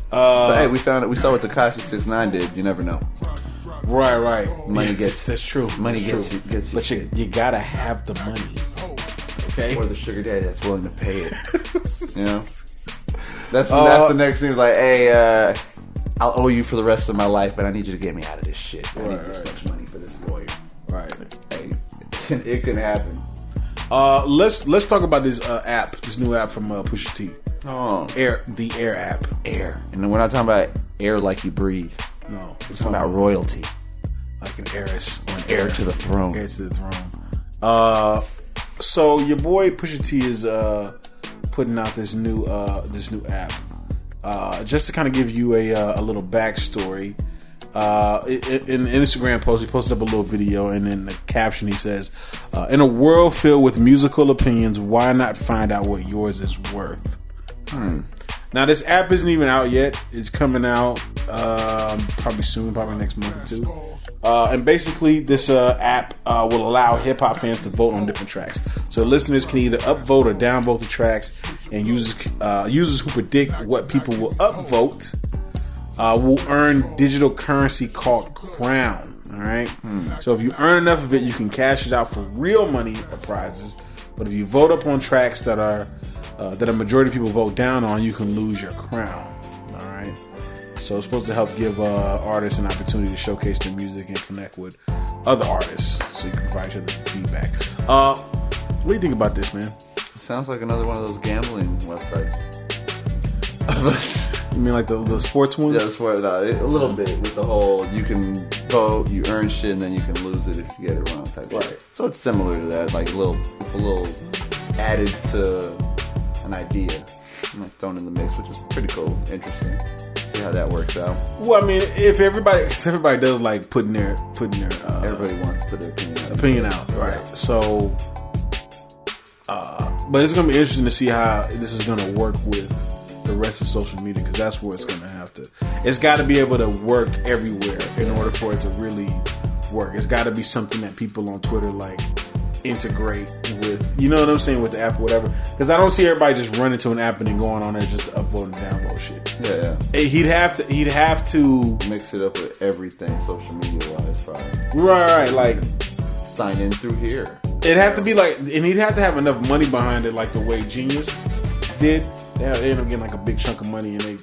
But hey, we saw what Tekashi 6ix9ine did. You never know. Right. Money that's true. Money gets you. But you gotta have the money. Okay. Or the sugar daddy that's willing to pay it. You know. That's the next thing. Like, hey, I'll owe you for the rest of my life, but I need you to get me out of this shit. I need this much money for this lawyer. Right. Hey, it can happen. Let's talk about this app, this new app from Pusha T. Oh, the Air app. Air, and then we're not talking about air like you breathe. No, we're talking about royalty, like an heiress or an heir to the throne. Heir to the throne. So your boy Pusha T is putting out this new app. Just to kind of give you a little backstory. In an Instagram post, he posted up a little video, and in the caption he says, in a world filled with musical opinions, why not find out what yours is worth? Now this app isn't even out yet. It's coming out probably soon, probably next month or two. And basically this app will allow hip-hop fans to vote on different tracks. So listeners can either upvote or downvote the tracks, and users who predict what people will upvote will earn digital currency called Crown. All right. So if you earn enough of it, you can cash it out for real money or prizes. But if you vote up on tracks that a majority of people vote down on, you can lose your crown. All right. So it's supposed to help give artists an opportunity to showcase their music and connect with other artists, so you can provide each other feedback. What do you think about this, man? Sounds like another one of those gambling websites. You mean like the sports ones? Yeah, a little bit with the whole you can vote, you earn shit, and then you can lose it if you get it wrong type. Right. So it's similar to that, like a little added to an idea, like thrown in the mix, which is pretty cool, interesting. See how that works out. Well, I mean, if everybody does like putting their everybody wants to put their opinion out, right? Yeah. So, but it's gonna be interesting to see how this is gonna work with the rest of social media, because that's where it's gonna have to. It's got to be able to work everywhere in order for it to really work. It's got to be something that people on Twitter like integrate with, you know what I'm saying, with the app or whatever. Because I don't see everybody just running to an app and then going on there just to upvote and download shit. Yeah. He'd have to mix it up with everything social media wise, probably. Right. Like sign in through here. It'd have to be like, and he'd have to have enough money behind it, like the way Genius did. They ended up getting like a big chunk of money, and they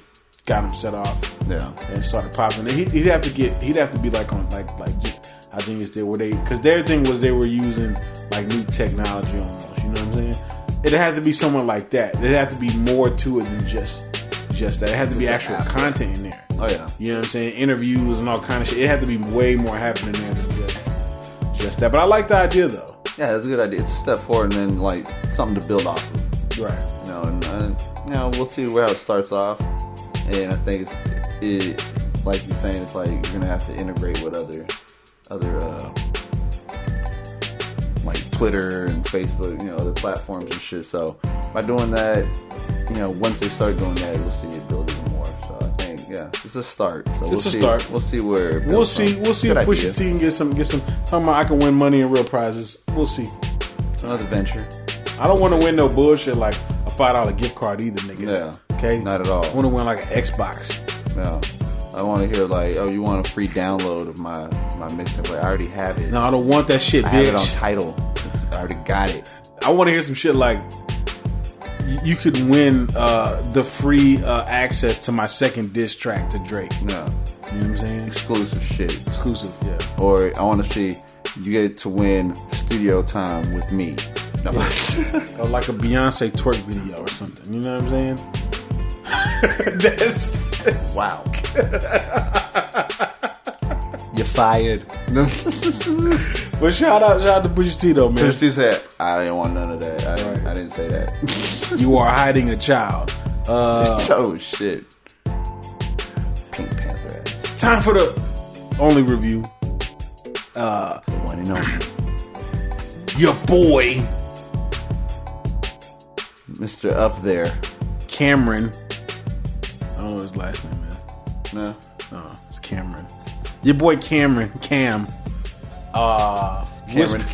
got him set off. Yeah. And started popping. And he'd have to be like on like how Genius did, where because their thing was they were using like new technology almost. You know what I'm saying? It'd have to be someone like that. It'd have to be more to it than just that. It had to be actual content in there. Oh yeah. You know what I'm saying? Interviews and all kind of shit. It had to be way more happening there than just that. But I like the idea though. Yeah, it's a good idea. It's a step forward, and then like something to build off of. Right. You know, and we'll see where it starts off. And I think it like you're saying, it's like you're gonna have to integrate with other like Twitter and Facebook, you know, other platforms and shit. So by doing that, you know, once they start doing that, we'll see it build even more. So I think, yeah, it's a start. So it's a start. We'll see where it we'll see if Pusha T can get some. Talking about I can win money and real prizes. We'll see. Another venture. I don't want to win no bullshit like a $5 gift card either, nigga. Yeah. Okay. Not at all. I want to win like an Xbox. Yeah. I want to hear like, oh, you want a free download of my mixtape? Like, I already have it. No, I don't want that shit, bitch. I have it on Tidal. I already got it. I want to hear some shit like you could win the free access to my second diss track to Drake. No. You know what I'm saying? Exclusive shit. Exclusive, yeah. Or I want to see you get to win studio time with me. No. Or like a Beyonce twerk video or something. You know what I'm saying? That's wow. You're fired. But shout out to Pusha T though, man. Pusha T said, I didn't want none of that. I didn't say that. You are hiding a child. Oh shit. Pink Panther. Time for the only review. The one and only. Your boy, Mr. Up There, Cameron. I don't know his last name, man. No, it's Cameron. Your boy Cameron Cam. Cameron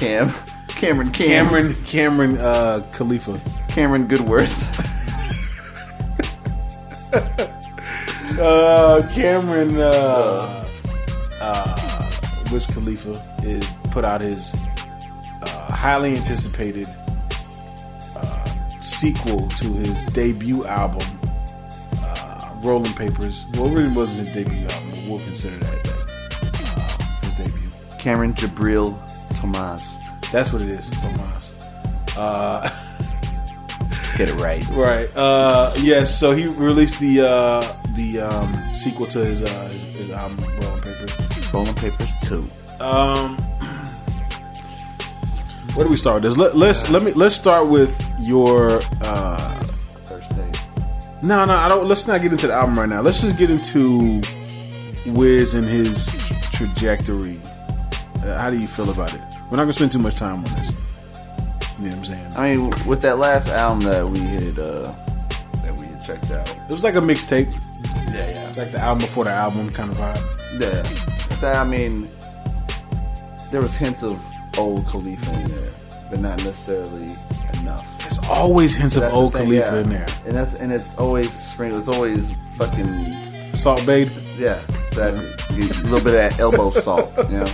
Khalifa. Cameron Goodworth. Cameron Wiz Khalifa is put out his highly anticipated sequel to his debut album, Rolling Papers. Well, it really wasn't his debut album, but we'll consider that his debut. Cameron Jabril Tomas. That's what it is, Tomas. Let's get it right. Right. Yes. So he released the sequel to his album, Rolling Papers. Rolling Papers 2. Where do we start with this? Let's start with your First day. No, I don't. Let's not get into the album right now. Let's just get into Wiz and his trajectory. How do you feel about it? We're not gonna spend too much time on this. You know what I'm saying? I mean, with that last album that we had checked out, It was like a mixtape. yeah, It's like the album before the album kind of vibe. yeah. That, I mean, there was hints of old Khalifa in there, but not necessarily enough. There's always hints of That's old the thing, Khalifa yeah. in there. and it's always sprinkled. It's always fucking Salt Bae. yeah. That a little bit of that elbow salt, you know.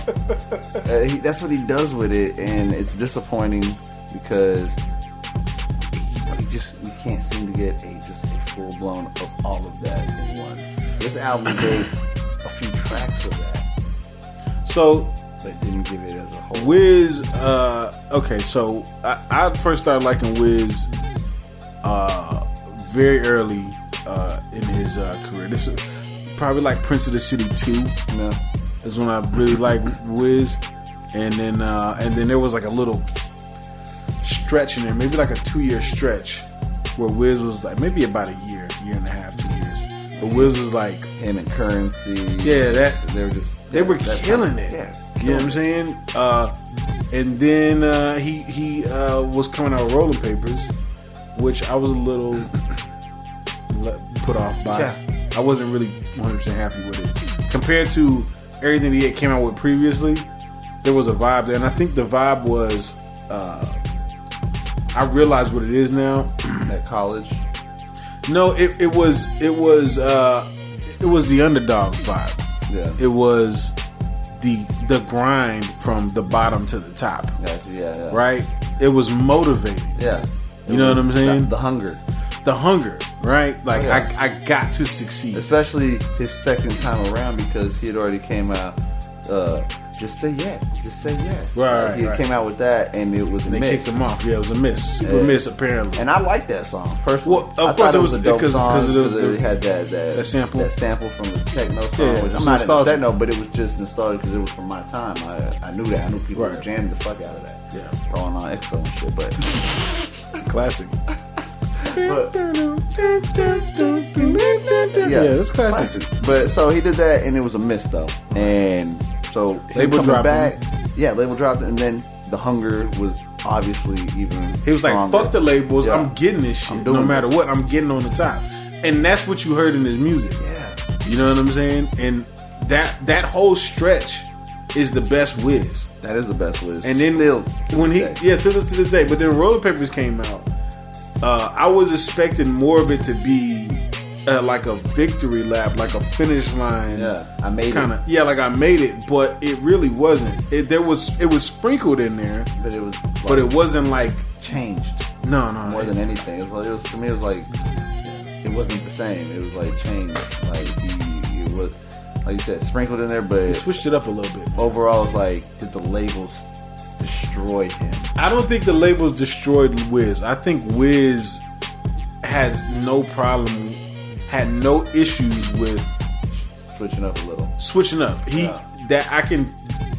That's what he does with it, and it's disappointing because we can't seem to get a full blown of all of that in one. This album gave a few tracks of that, So but didn't give it as a whole. Wiz, okay, so I first started liking Wiz very early in his career. This is probably like Prince of the City 2 No. is when I really liked Wiz, and then there was like a little stretch in there, maybe like a 2-year stretch where Wiz was like maybe about a year and a half, 2 years, but Wiz was like Him and Currency. Yeah, they were that killing time. it. Yeah, You know what I'm saying? And then he was coming out with Rolling Papers, which I was a little put off by. Yeah. I wasn't really 100% happy with it. Compared to everything he had came out with previously, there was a vibe there. And I think the vibe was, I realize what it is now. At college. No, it was the underdog vibe. Yeah. It was the grind from the bottom to the top. Yeah. Right? It was motivating. Yeah. You know what I'm saying? The hunger. The hunger, right? Like, Oh, yeah. I got to succeed. Especially his second time around because he had already came out, just say yeah. Right, He right. came out with that and it was a They mix. kicked him off. Yeah, it was a miss. Super miss, apparently. And I like that song, personally. Well, of I course thought it it was was a dope because song of because the it had that sample. That sample from the techno song. Yeah, which it's I'm not into nostalgic. techno, but it was just nostalgic because it was from my time. I knew that. I knew people Right. were jamming the fuck out of that. Yeah. Throwing on EXO and shit, but... It's a classic. Yeah, it's classic. But so he did that, and it was a miss though. And so Label him coming dropped back, label dropped, and then the hunger was obviously even. He was like, stronger. fuck the labels, Yeah. I'm getting this shit. I'm doing No matter this. what, I'm getting on the top. And that's what you heard in his music. Yeah, You know what I'm saying? And that whole stretch is the best Wiz. that is the best Wiz. And then still to when this he day. to this day, but then Rolling Papers came out. I was expecting more of it to be like a victory lap, like a finish line. I made Kinda, it, yeah, like I made it, but it really wasn't. It was sprinkled in there, but it was, like, but it wasn't like changed no. more than anything. It was to me. It was like it wasn't the same. It was like changed. Like it was, like you said, sprinkled in there, He but switched it up a little bit. overall, it's like did the labels destroy him? I don't think the labels destroyed Wiz. I think Wiz has no problem, had no issues with Switching up a little. switching up. Yeah.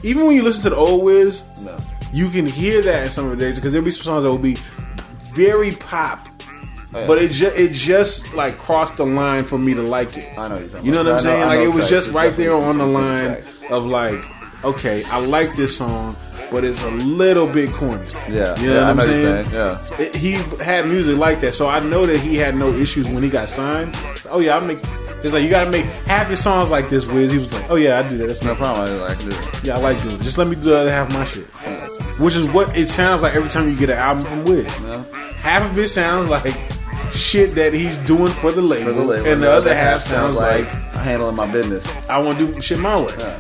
Even when you listen to the old Wiz, No. you can hear that in some of the days because there'll be some songs that will be very pop, Oh, yeah. but it just like crossed the line for me to like it. I know you're talking You know about. what I'm saying? I Like know it was tracks. just There's right there definitely on the some line tracks. of like, okay, I like this song, but it's a little bit corny. Yeah, You know yeah, what I'm I know saying? you're saying. Yeah. He had music like that, so I know that he had no issues when he got signed. Oh yeah, it's like you gotta make half your songs like this, Wiz. He was like, oh yeah, I do that. That's No no problem. problem. I can do it. Yeah, I like doing it. Just let me do the other half of my shit. Which is what it sounds like every time you get an album from Wiz. Yeah. Half of it sounds like shit that he's doing for the label, For the label. and the other half sounds like handling my business. I want to do shit my way. Yeah.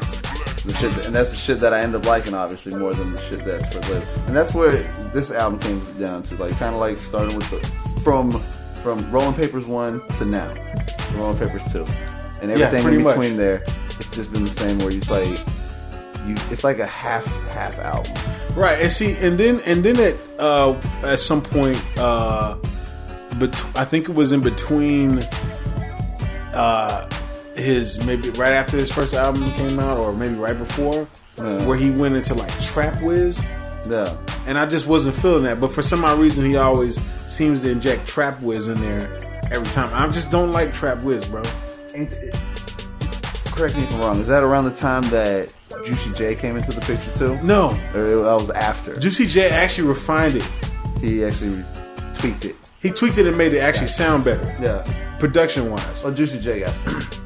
The shit and that's the shit that I end up liking, obviously, more than the shit that's for the. And that's where this album came down to, like, kind of like starting with from Rolling Papers 1 to now. Rolling Papers 2. And everything in between there, it's just been the same where it's like a half album. Right, and see, and then at some point, I think it was in between maybe right after his first album came out, or maybe right before, where he went into like trap whiz. Yeah. And I just wasn't feeling that, but for some odd reason, he always seems to inject trap whiz in there every time. I just don't like trap whiz, bro. Correct me if I'm wrong. Is that around the time that Juicy J came into the picture too? No, or that was after. Juicy J actually refined it. He actually tweaked it. He tweaked it and made it actually sound better. Yeah, production wise. Well, Juicy J got that.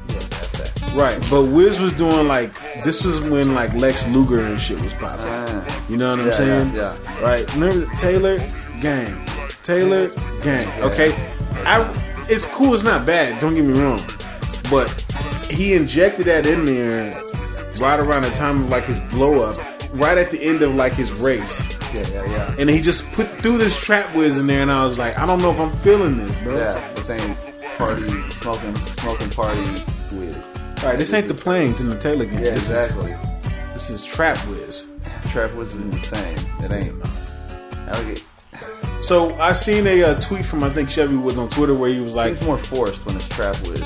Right, but Wiz was doing like, this was when like Lex Luger and shit was popping. You know what I'm saying? Yeah. Right. Remember Taylor Gang. Okay. It's cool. It's not bad. Don't get me wrong. But he injected that in there right around the time of like his blow up, right at the end of like his race. Yeah. And he just threw this trap whiz in there, and I was like, I don't know if I'm feeling this, bro. Yeah, this ain't party smoking party whiz. Right, this ain't the Plains in the Taylor Gang. Yeah, exactly. This is trap whiz. Trap whiz is insane. It ain't. So I seen a tweet from, I think Chevy Woods on Twitter, where he was like, it's more forced when it's trap whiz.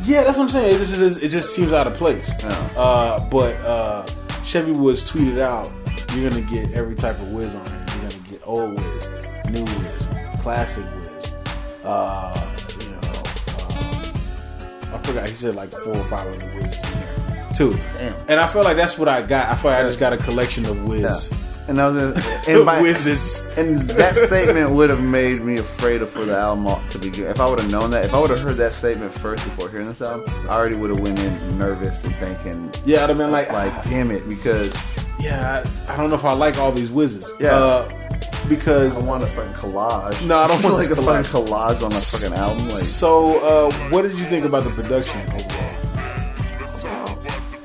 Yeah, that's what I'm saying. It just seems out of place. Yeah. But Chevy Woods tweeted out, you're gonna get every type of whiz on here. You're gonna get old whiz, new whiz, classic whiz. I forgot, he said like 4 or 5 other whizzes in there too. Damn. And I feel like that's what I got. I feel like I just got a collection of whiz. Yeah. And whizzes. And that statement would have made me afraid for the album to begin. If I would have known that, if I would have heard that statement first before hearing this album, I already would have went in nervous and thinking, yeah, I'd have been like damn it, because I don't know if I like all these whizzes. Yeah. Because I want a fucking collage. No, I don't want like a fucking collage on a fucking album. Like, so, what did you think about the production overall?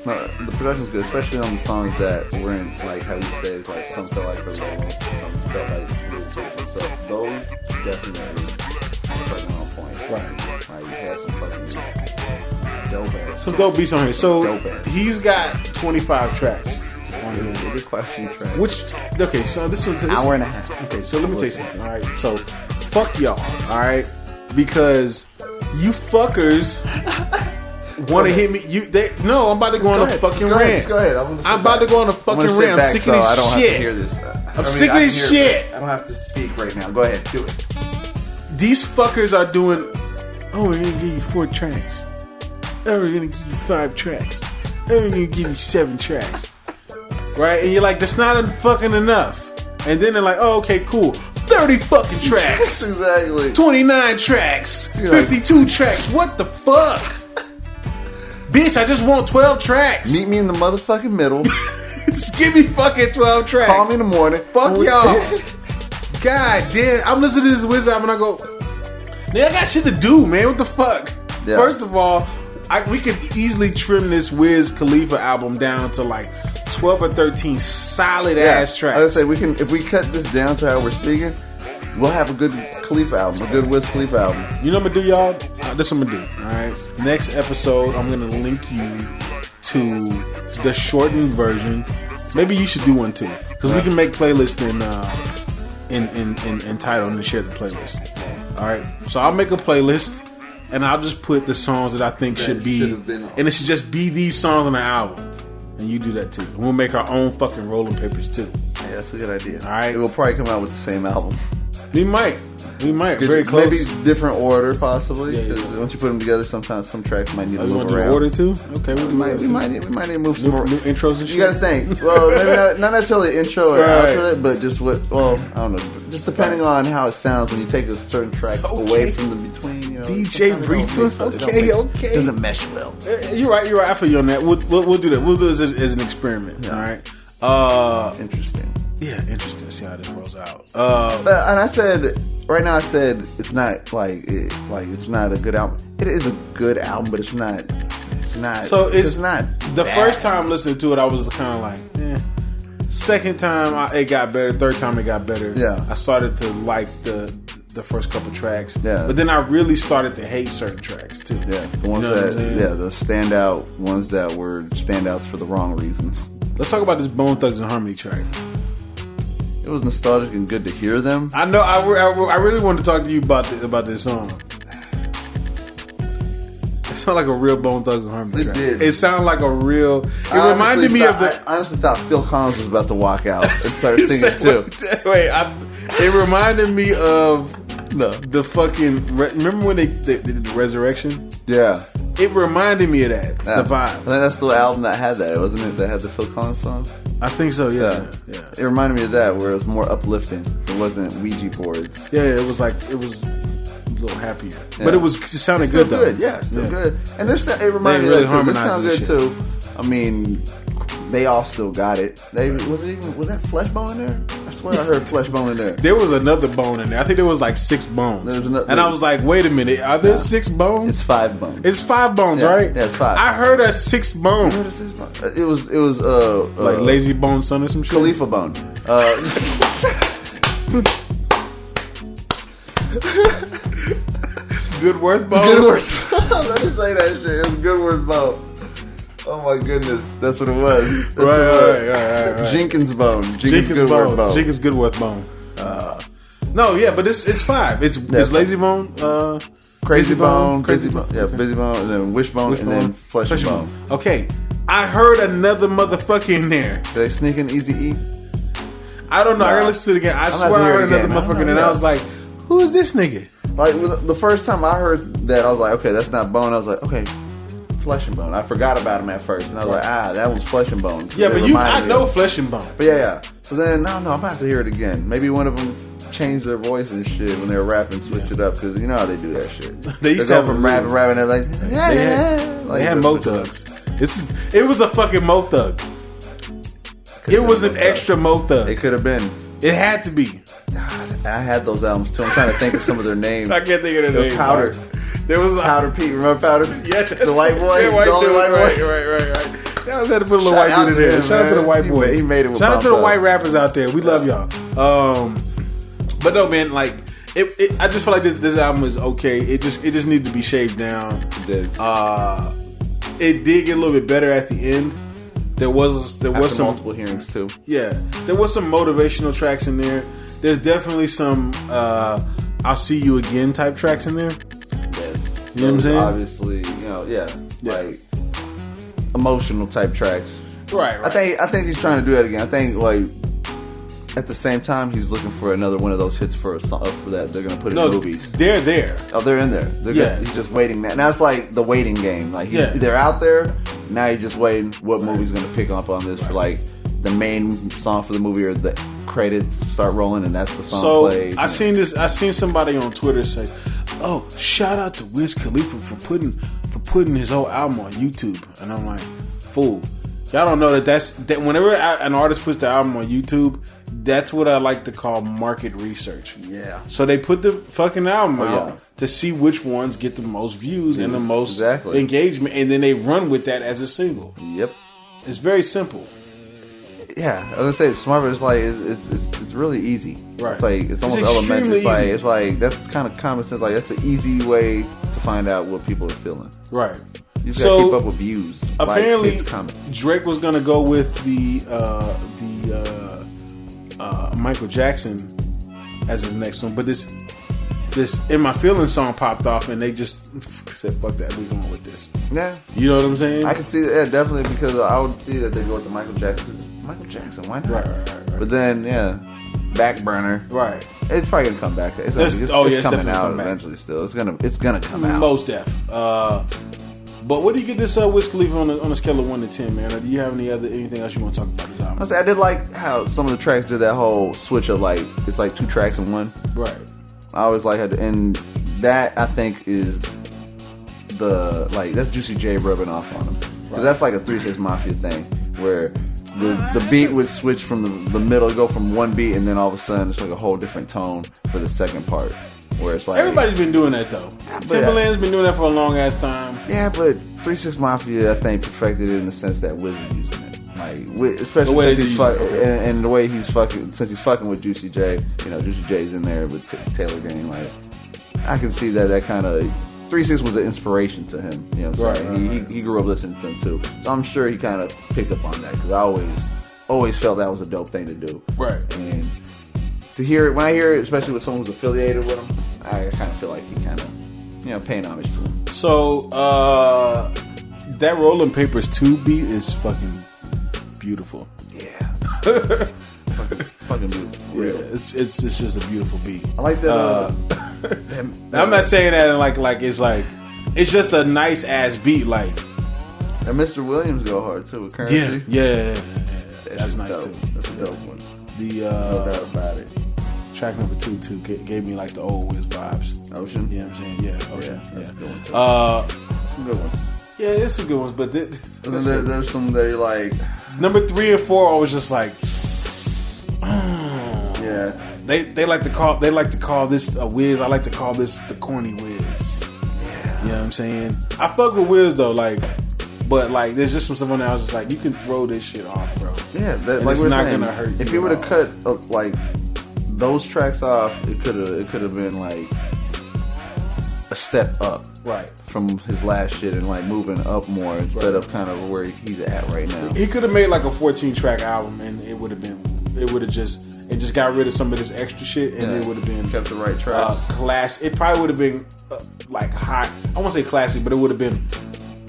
No, the production's good, especially on the songs that were in, like how you said, like some felt like Reloaded, some felt like Music. So those definitely fucking on point. Right. Like you had some fucking dope ass. Some dope beats on here. So he's got 25 tracks on here. There's quite a few tracks. So this one's hour and a half. Okay, so let me tell you something. All right, so fuck y'all. All right, because you fuckers want to hit me. No, I'm about to go on a fucking rant. Go ahead. I'm about to go on a fucking rant. I'm sick of this shit. Have to hear this. I'm sick of this shit. I don't have to speak right now. Go ahead, do it. These fuckers are doing. Oh, we're gonna give you 4 tracks. Oh, we're gonna give you 5 tracks. Oh, we're gonna give you 7 tracks. Right? And you're like, that's not fucking enough. And then they're like, oh, okay, cool. 30 fucking tracks. Exactly. 29 tracks. 52 tracks. What the fuck? Bitch, I just want 12 tracks. Meet me in the motherfucking middle. Just give me fucking 12 tracks. Call me in the morning. Fuck y'all. God damn. I'm listening to this Wiz album and I go, man, I got shit to do, man. What the fuck? Yeah. First of all, we could easily trim this Wiz Khalifa album down to like 12 or 13 solid ass tracks. I would say if we cut this down to how we're speaking, we'll have a good Khalifa album, a good Wiz Khalifa album. You know what I'm gonna do, y'all? This what I'm gonna do. All right. Next episode, I'm gonna link you to the shortened version. Maybe you should do one too, because we can make playlists in title and share the playlist. All right. So I'll make a playlist and I'll just put the songs that I think should be, and it should just be these songs on the album. And you do that too. We'll make our own fucking rolling papers too. Yeah, that's a good idea. All right. It will probably come out with the same album. We might. Very close. Maybe different order, possibly. Yeah. Once you put them together, sometimes some tracks might need to move around. Order too? Okay, we might need to move some more new intros and shit. You got to think. Well, maybe not necessarily intro or outro, but just I don't know. Just depending on how it sounds when you take a certain track away from the between. You know, DJ Riffa. Okay. It doesn't mesh well. You're right. I feel you on that. We'll do that. We'll do this as an experiment. Yeah. All right. Interesting. Yeah, interesting. See how this rolls out. And I said. Right now, I said it's not it's not a good album. It is a good album, but it's not. So it's not. The first time listening to it, I was kind of like, eh. Second time, it got better. Third time, it got better. Yeah. I started to like the the first couple tracks. Yeah. But then I really started to hate certain tracks too. Yeah, the ones the standout ones that were standouts for the wrong reasons. Let's talk about this Bone Thugs and Harmony track. It was nostalgic and good to hear them. I know. I really wanted to talk to you about this song. It sounded like a real Bone Thugs and Harmony track. Did. It sounded like a real. It reminded me of the. I honestly thought Phil Collins was about to walk out and start singing too. It reminded me of the fucking. Remember when they did the Resurrection? Yeah. It reminded me of that. The vibe. I think that's the album that had that, wasn't it? That had the Phil Collins songs. I think so. Yeah. It reminded me of that, where it was more uplifting. It wasn't Ouija boards. Yeah. It was a little happier, but it sounded good though. Yeah, still good. And this it reminded me really of harmonized this sounds good shit. too. I mean, they all still got it. Was that Fleshbone in there? I swear I heard Fleshbone in there. There was another bone in there. I think there was like 6 bones. And I was like, wait a minute, are there 6 bones? It's 5 bones. It's 5 bones, right? Yeah, it's 5. I heard a 6th bone. It was like Lazy Bone Son or some shit. Khalifa Bone. Goodworth Bone. Goodworth. Let me say that shit. It was Goodworth Bone. Oh my goodness, that's what it was. Right. Jenkins Bone. Jenkins Goodworth Bone. Jenkins Goodworth Bone. No, yeah, but it's 5. It's Lazy Bone, Crazy Bone, Busy Bone, and then Wishbone, and then Flesh Bone. Okay, I heard another motherfucker in there. Did they sneak in Easy E? I don't know. I gotta listen to it again. I swear I heard another motherfucker in there. And I was like, who is this nigga? Like the first time I heard that, I was like, okay, that's not Bone. I was like, okay, Flesh and Bone. I forgot about him at first, and I was like, that was Flesh and Bone. Yeah, but I know Flesh and Bone. But yeah. So then, I'm about to hear it again. Maybe one of them changed their voice and shit when they were rapping, switch it up, because you know how they do that shit. They used to go from rapping, they're like, they had Mo Thugs. It was a fucking Mo Thug. It was an extra Mo Thug. It could have been. It had to be. God, I had those albums too. I'm trying to think of some of their names. I can't think of their names. Powder. There was Powder Pete. Remember Powder? Yeah, the white boy. The only white boy. Right. I was had to put a little white dude in there. Shout out to the white boys. He made it. Shout out to the white rappers out there. We love y'all. But no, man. Like, I just feel like this album is okay. It just needs to be shaved down. It did. It did get a little bit better at the end. There was some multiple hearings too. Yeah, there was some motivational tracks in there. There's definitely some "I'll see you again" type tracks in there. Yes. You know what I'm saying? Obviously, like emotional type tracks. Right. I think he's trying to do that again. I think like at the same time he's looking for another one of those hits for a song for that they're gonna put in movies. They're there. Oh, they're in there. He's just waiting. Now it's like the waiting game. Like they're out there. Now you're just waiting what movie's gonna pick up on this for like the main song for the movie or the credits start rolling and that's the song played. I seen somebody on Twitter say, "Oh, shout out to Wiz Khalifa for putting his whole album on YouTube," and I'm like, "Fool, y'all don't know that whenever an artist puts their album on YouTube, that's what I like to call market research." Yeah. So they put the fucking album out to see which ones get the most views and the most engagement, and then they run with that as a single. Yep. It's very simple. Yeah, I was gonna say it's smart, but it's like it's really easy. Right. It's like it's almost elementary. It's like that's kind of common sense. Like that's an easy way to find out what people are feeling. Right. You just gotta keep up with views. Apparently, Drake was gonna go with the Michael Jackson as his next one, but this "In My Feelings" song popped off, and they just said, "Fuck that, we going with this." Yeah, you know what I'm saying? I can see that. Yeah, definitely, because I would see that they go with the Michael Jackson. Michael Jackson, why not? Right. But then, back burner. Right. It's probably gonna come back. It's coming out eventually. Still, it's gonna come out. Most def. But what do you get this Wiz Khalifa on a scale of 1 to 10, man? Or do you have anything else you want to talk about this album? Honestly, I did like how some of the tracks did that whole switch of like it's like 2 tracks in one. Right. I always like how and that I think is that's Juicy J rubbing off on him. Because that's like a 3 6 Mafia thing where the beat would switch from the middle, go from one beat, and then all of a sudden it's like a whole different tone for the second part. Where it's like everybody's been doing that though. Timberland's been doing that for a long ass time. Yeah, but 3 6 Mafia I think perfected it in the sense that Wiz is using it. Like, especially since he's and the way he's fucking, since he's fucking with Juicy J. You know, Juicy J's in there with Taylor Gang. Like, I can see that kind of 3 6 was an inspiration to him. You know what I'm saying? He grew up listening to him too, so I'm sure he kind of picked up on that because I always felt that was a dope thing to do. Right. And to hear it, when I hear it, especially with someone who's affiliated with him, I kind of feel like he kind of, you know, paying homage to him. So that Rolling Papers 2 beat is fucking beautiful. Yeah. fucking beautiful. Yeah, it's just a beautiful beat. I like that. I'm not saying that in like it's just a nice ass beat. Like, and Mr. Williams go hard too with Currency. Yeah. That's nice dope. too. That's a dope one. No doubt about it. Track number 2 gave me like the old Wiz vibes. Ocean. You know what I'm saying? Yeah, Ocean. That's a good one too. Some good ones. Yeah, there's some good ones, but there's some that you're like, number 3 and 4. I was just like, yeah. They like to call this a Wiz. I like to call this the corny Wiz. Yeah. You know what I'm saying? I fuck with Wiz though, like, but like there's just some someone else just like you can throw this shit off, bro. Yeah, that, like, it's not gonna hurt you. If you would have cut like those tracks off, it could have been like a step up, right, from his last shit and like moving up more instead of kind of where he's at right now. He could have made like a 14-track album and it would have just got rid of some of this extra shit and it would have been kept the right tracks. Class. It probably would have been like hot. I won't say classic, but it would have been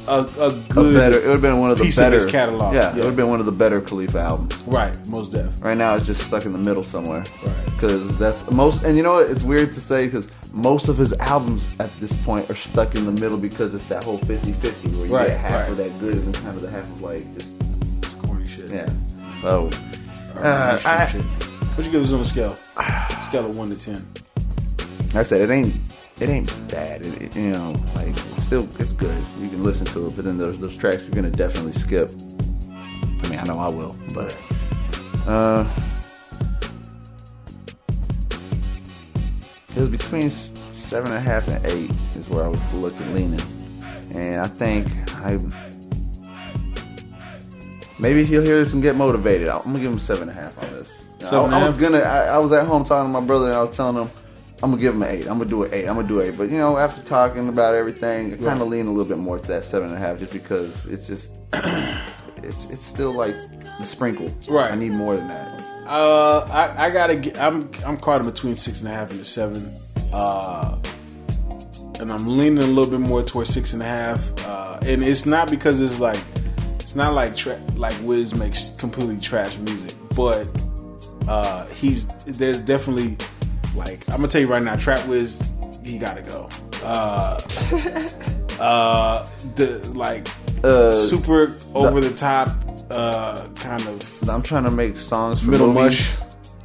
a good. It would have been one of the piece better of his catalog. Yeah, it would have been one of the better Khalifa albums. Right, most definitely. Right now, it's just stuck in the middle somewhere. Right, because that's most. And you know what? It's weird to say because most of his albums at this point are stuck in the middle because it's that whole 50-50 where you get half of that good and kind of the half of like just corny shit. Yeah. So, what you give this on a scale? Scale of 1 to 10. I said it ain't bad. You know, like it's good. You can listen to it, but then those tracks you're gonna definitely skip. I mean, I know I will, but it was between 7.5 and 8 is where I was leaning, and I think maybe he'll hear this and get motivated. I'm gonna give him 7.5 on this. I was at home talking to my brother and I was telling him I'm gonna give him an 8. I'm gonna do an 8. But you know, after talking about everything, I kind of lean a little bit more to that 7.5, just because it's just it's still like the sprinkle. Right. I need more than that. I gotta. I'm caught in between 6.5 and a 7. And I'm leaning a little bit more towards 6.5. And it's not because it's not like Wiz makes completely trash music, but there's definitely. Like, I'm gonna tell you right now, Trap Wiz, he gotta go. Super over the top, kind of. I'm trying to make songs for middle movies. mush.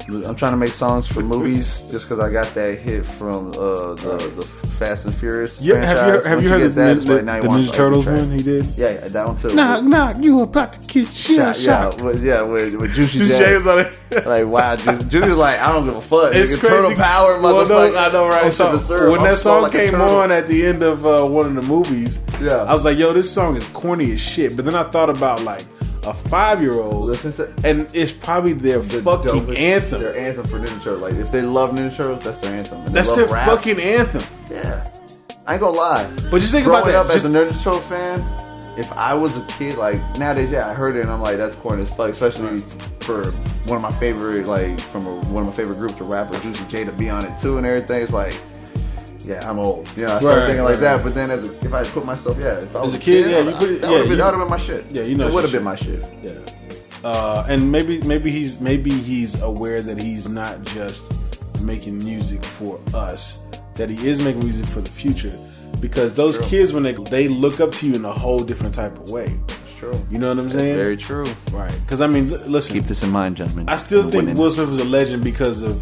I'm trying to make songs for movies just because I got that hit from the Fast and Furious. Yeah, franchise. have you heard the Ninja Turtles one he did? Yeah, that one too. Knock, you about to get shot. With Juicy J. J's on it. Like, wow, Juicy's like, I don't give a fuck. It's crazy. Turtle power, motherfucker. I know, right? So when that song came on at the end of one of the movies, I was like, yo, this song is corny as shit. But then I thought about like a 5-year-old, listen to, and it's probably their fucking anthem. Their anthem for Ninja Turtles. Like, if they love Ninja Turtles, that's their anthem. That's their fucking anthem. Yeah, I ain't gonna lie. But just think about that. Growing up as a Ninja Turtle fan, if I was a kid, like nowadays, I heard it and I'm like, that's corny as fuck. Especially for one of my favorite, one of my favorite groups of rappers, Juicy J, to be on it too and everything. It's like, yeah, I'm old. You know, I started thinking like that. But then if I put myself, if I was a kid, that would have been my shit. Yeah, you know, it would have been my shit. Yeah. And maybe he's aware that he's not just making music for us, that he is making music for the future. Because those kids, when they look up to you in a whole different type of way. That's true. You know what I'm saying? Very true. Right. Because I mean, listen. Keep this in mind, gentlemen. I still think Will Smith was a legend because of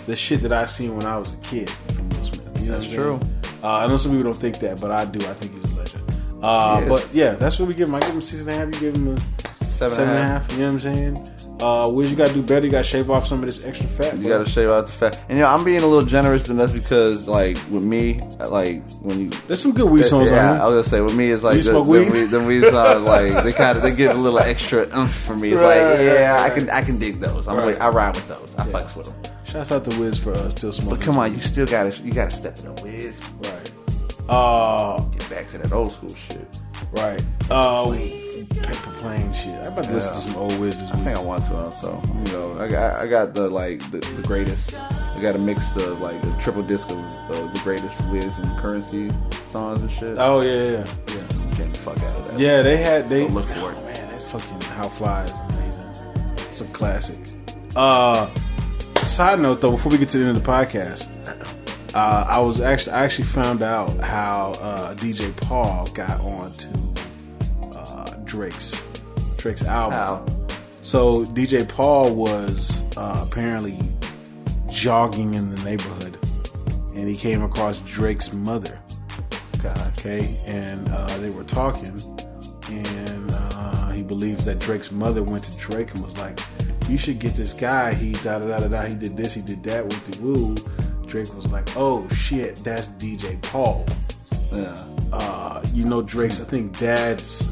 the shit that I seen when I was a kid from Will Smith. You know, that's true. I know some people don't think that, but I do. I think he's a legend. But yeah, that's what we give him. I give him 6.5. You give him a 7.5. You know what I'm saying? Wiz, you gotta do better. You gotta shave off some of this extra fat. You gotta shave out the fat. And I'm being a little generous, and that's because with me, when you there's some good weed songs on here. I was gonna say with me, it's you smoke weed? The weed songs they give a little extra oomph for me. It's I can dig those. I ride with those. I fucks with them. Shouts out to Wiz for still smoking. But come on, you still gotta step it up, Wiz. Right. Get back to that old school shit. Right. Paper plane shit. I'm about to listen to some old Wiz this week. I think I want to also. I got the greatest. I got a mix of the triple disc of the greatest Wiz and Currency songs and shit. Oh yeah. Get the fuck out of that. Yeah, they look for it. Man, that fucking How Fly is amazing. It's a classic. Side note though, before we get to the end of the podcast, I actually found out how DJ Paul got on to Drake's album. How? So DJ Paul was apparently jogging in the neighborhood, and he came across Drake's mother. Okay, and they were talking, and he believes that Drake's mother went to Drake and was like, "You should get this guy. He he did this, he did that with the woo." Drake was like, "Oh shit, that's DJ Paul." Yeah. Drake's, I think dad's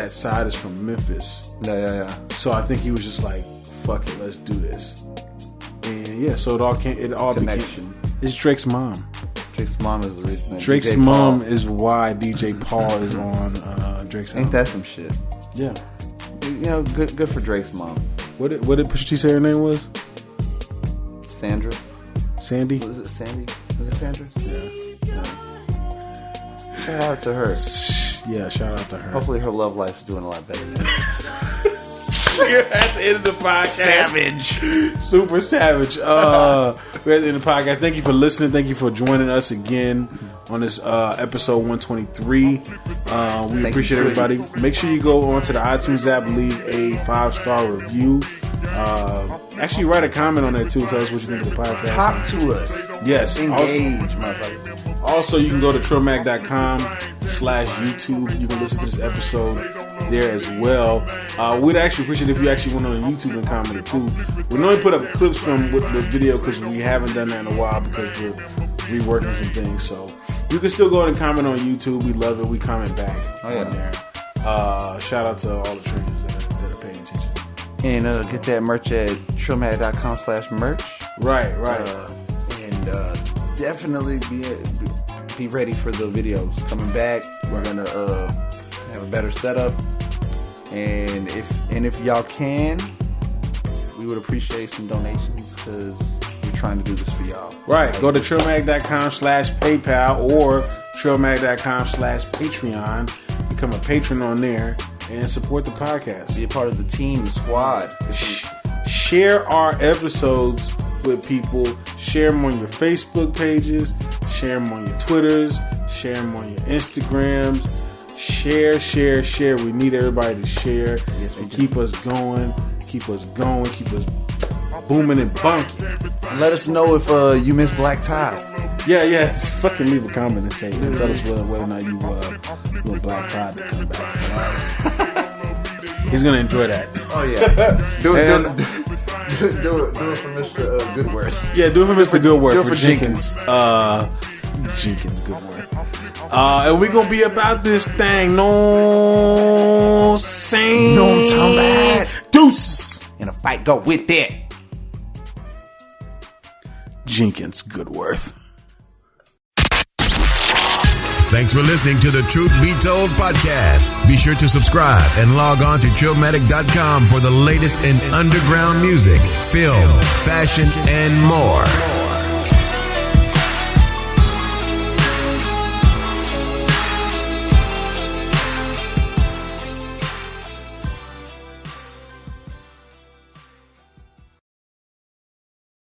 side is from Memphis. Yeah. So I think he was just like, "Fuck it, let's do this." And yeah, so it all connection. It's Drake's mom. Drake's mom is the reason. Drake's mom is why DJ Paul is on Drake's album. Ain't that some shit? Yeah. Good for Drake's mom. What did Pusha T say her name was? Sandra. Sandy? Was it Sandy? Was it Sandra? Yeah. Shout out to her. Yeah, shout out to her. Hopefully her love life's doing a lot better now. We're at the end of the podcast. Savage. Super savage. We're at the end of the podcast. Thank you for listening. Thank you for joining us again on this episode 123. We appreciate everybody. Make sure you go onto the iTunes app, leave a 5-star review. Actually, write a comment on that too. Tell us what you think of the podcast. Talk to us. Yes. Engage, motherfucker. Also, you can go to TrillMac.com/YouTube. You can listen to this episode there as well. We'd actually appreciate if you actually went on YouTube and commented too. We normally put up clips from the video because we haven't done that in a while because we're reworking some things. So you can still go and comment on YouTube. We love it. We comment back on there. Shout out to all the trainers that are paying attention. And get that merch at TrillMac.com/merch. Right. And definitely be ready for the videos coming back. We're gonna have a better setup, and if y'all can, we would appreciate some donations because we're trying to do this for y'all. Right. Go to TrillMac.com/PayPal or TrillMac.com/Patreon. Become a patron on there and support the podcast. Be a part of the team, the squad. Share our episodes with people. Share them on your Facebook pages. Share them on your Twitters. Share them on your Instagrams. Share. We need everybody to share and keep us going. Keep us booming and bunking. And let us know if you miss Black Tie. Yeah. Fucking leave a comment and say, tell us whether or not you want Black Tie to come back. He's gonna enjoy that. Oh yeah. Do it for Mr. Goodworth. Yeah, do it for Mr. Goodworth. Do it for Jenkins. Jenkins Goodworth. And we're gonna be about this thing. No saying. No time back. Deuces. In a fight, go with that. Jenkins Goodworth. Thanks for listening to the Truth Be Told podcast. Be sure to subscribe and log on to Trillmatic.com for the latest in underground music, film, fashion, and more.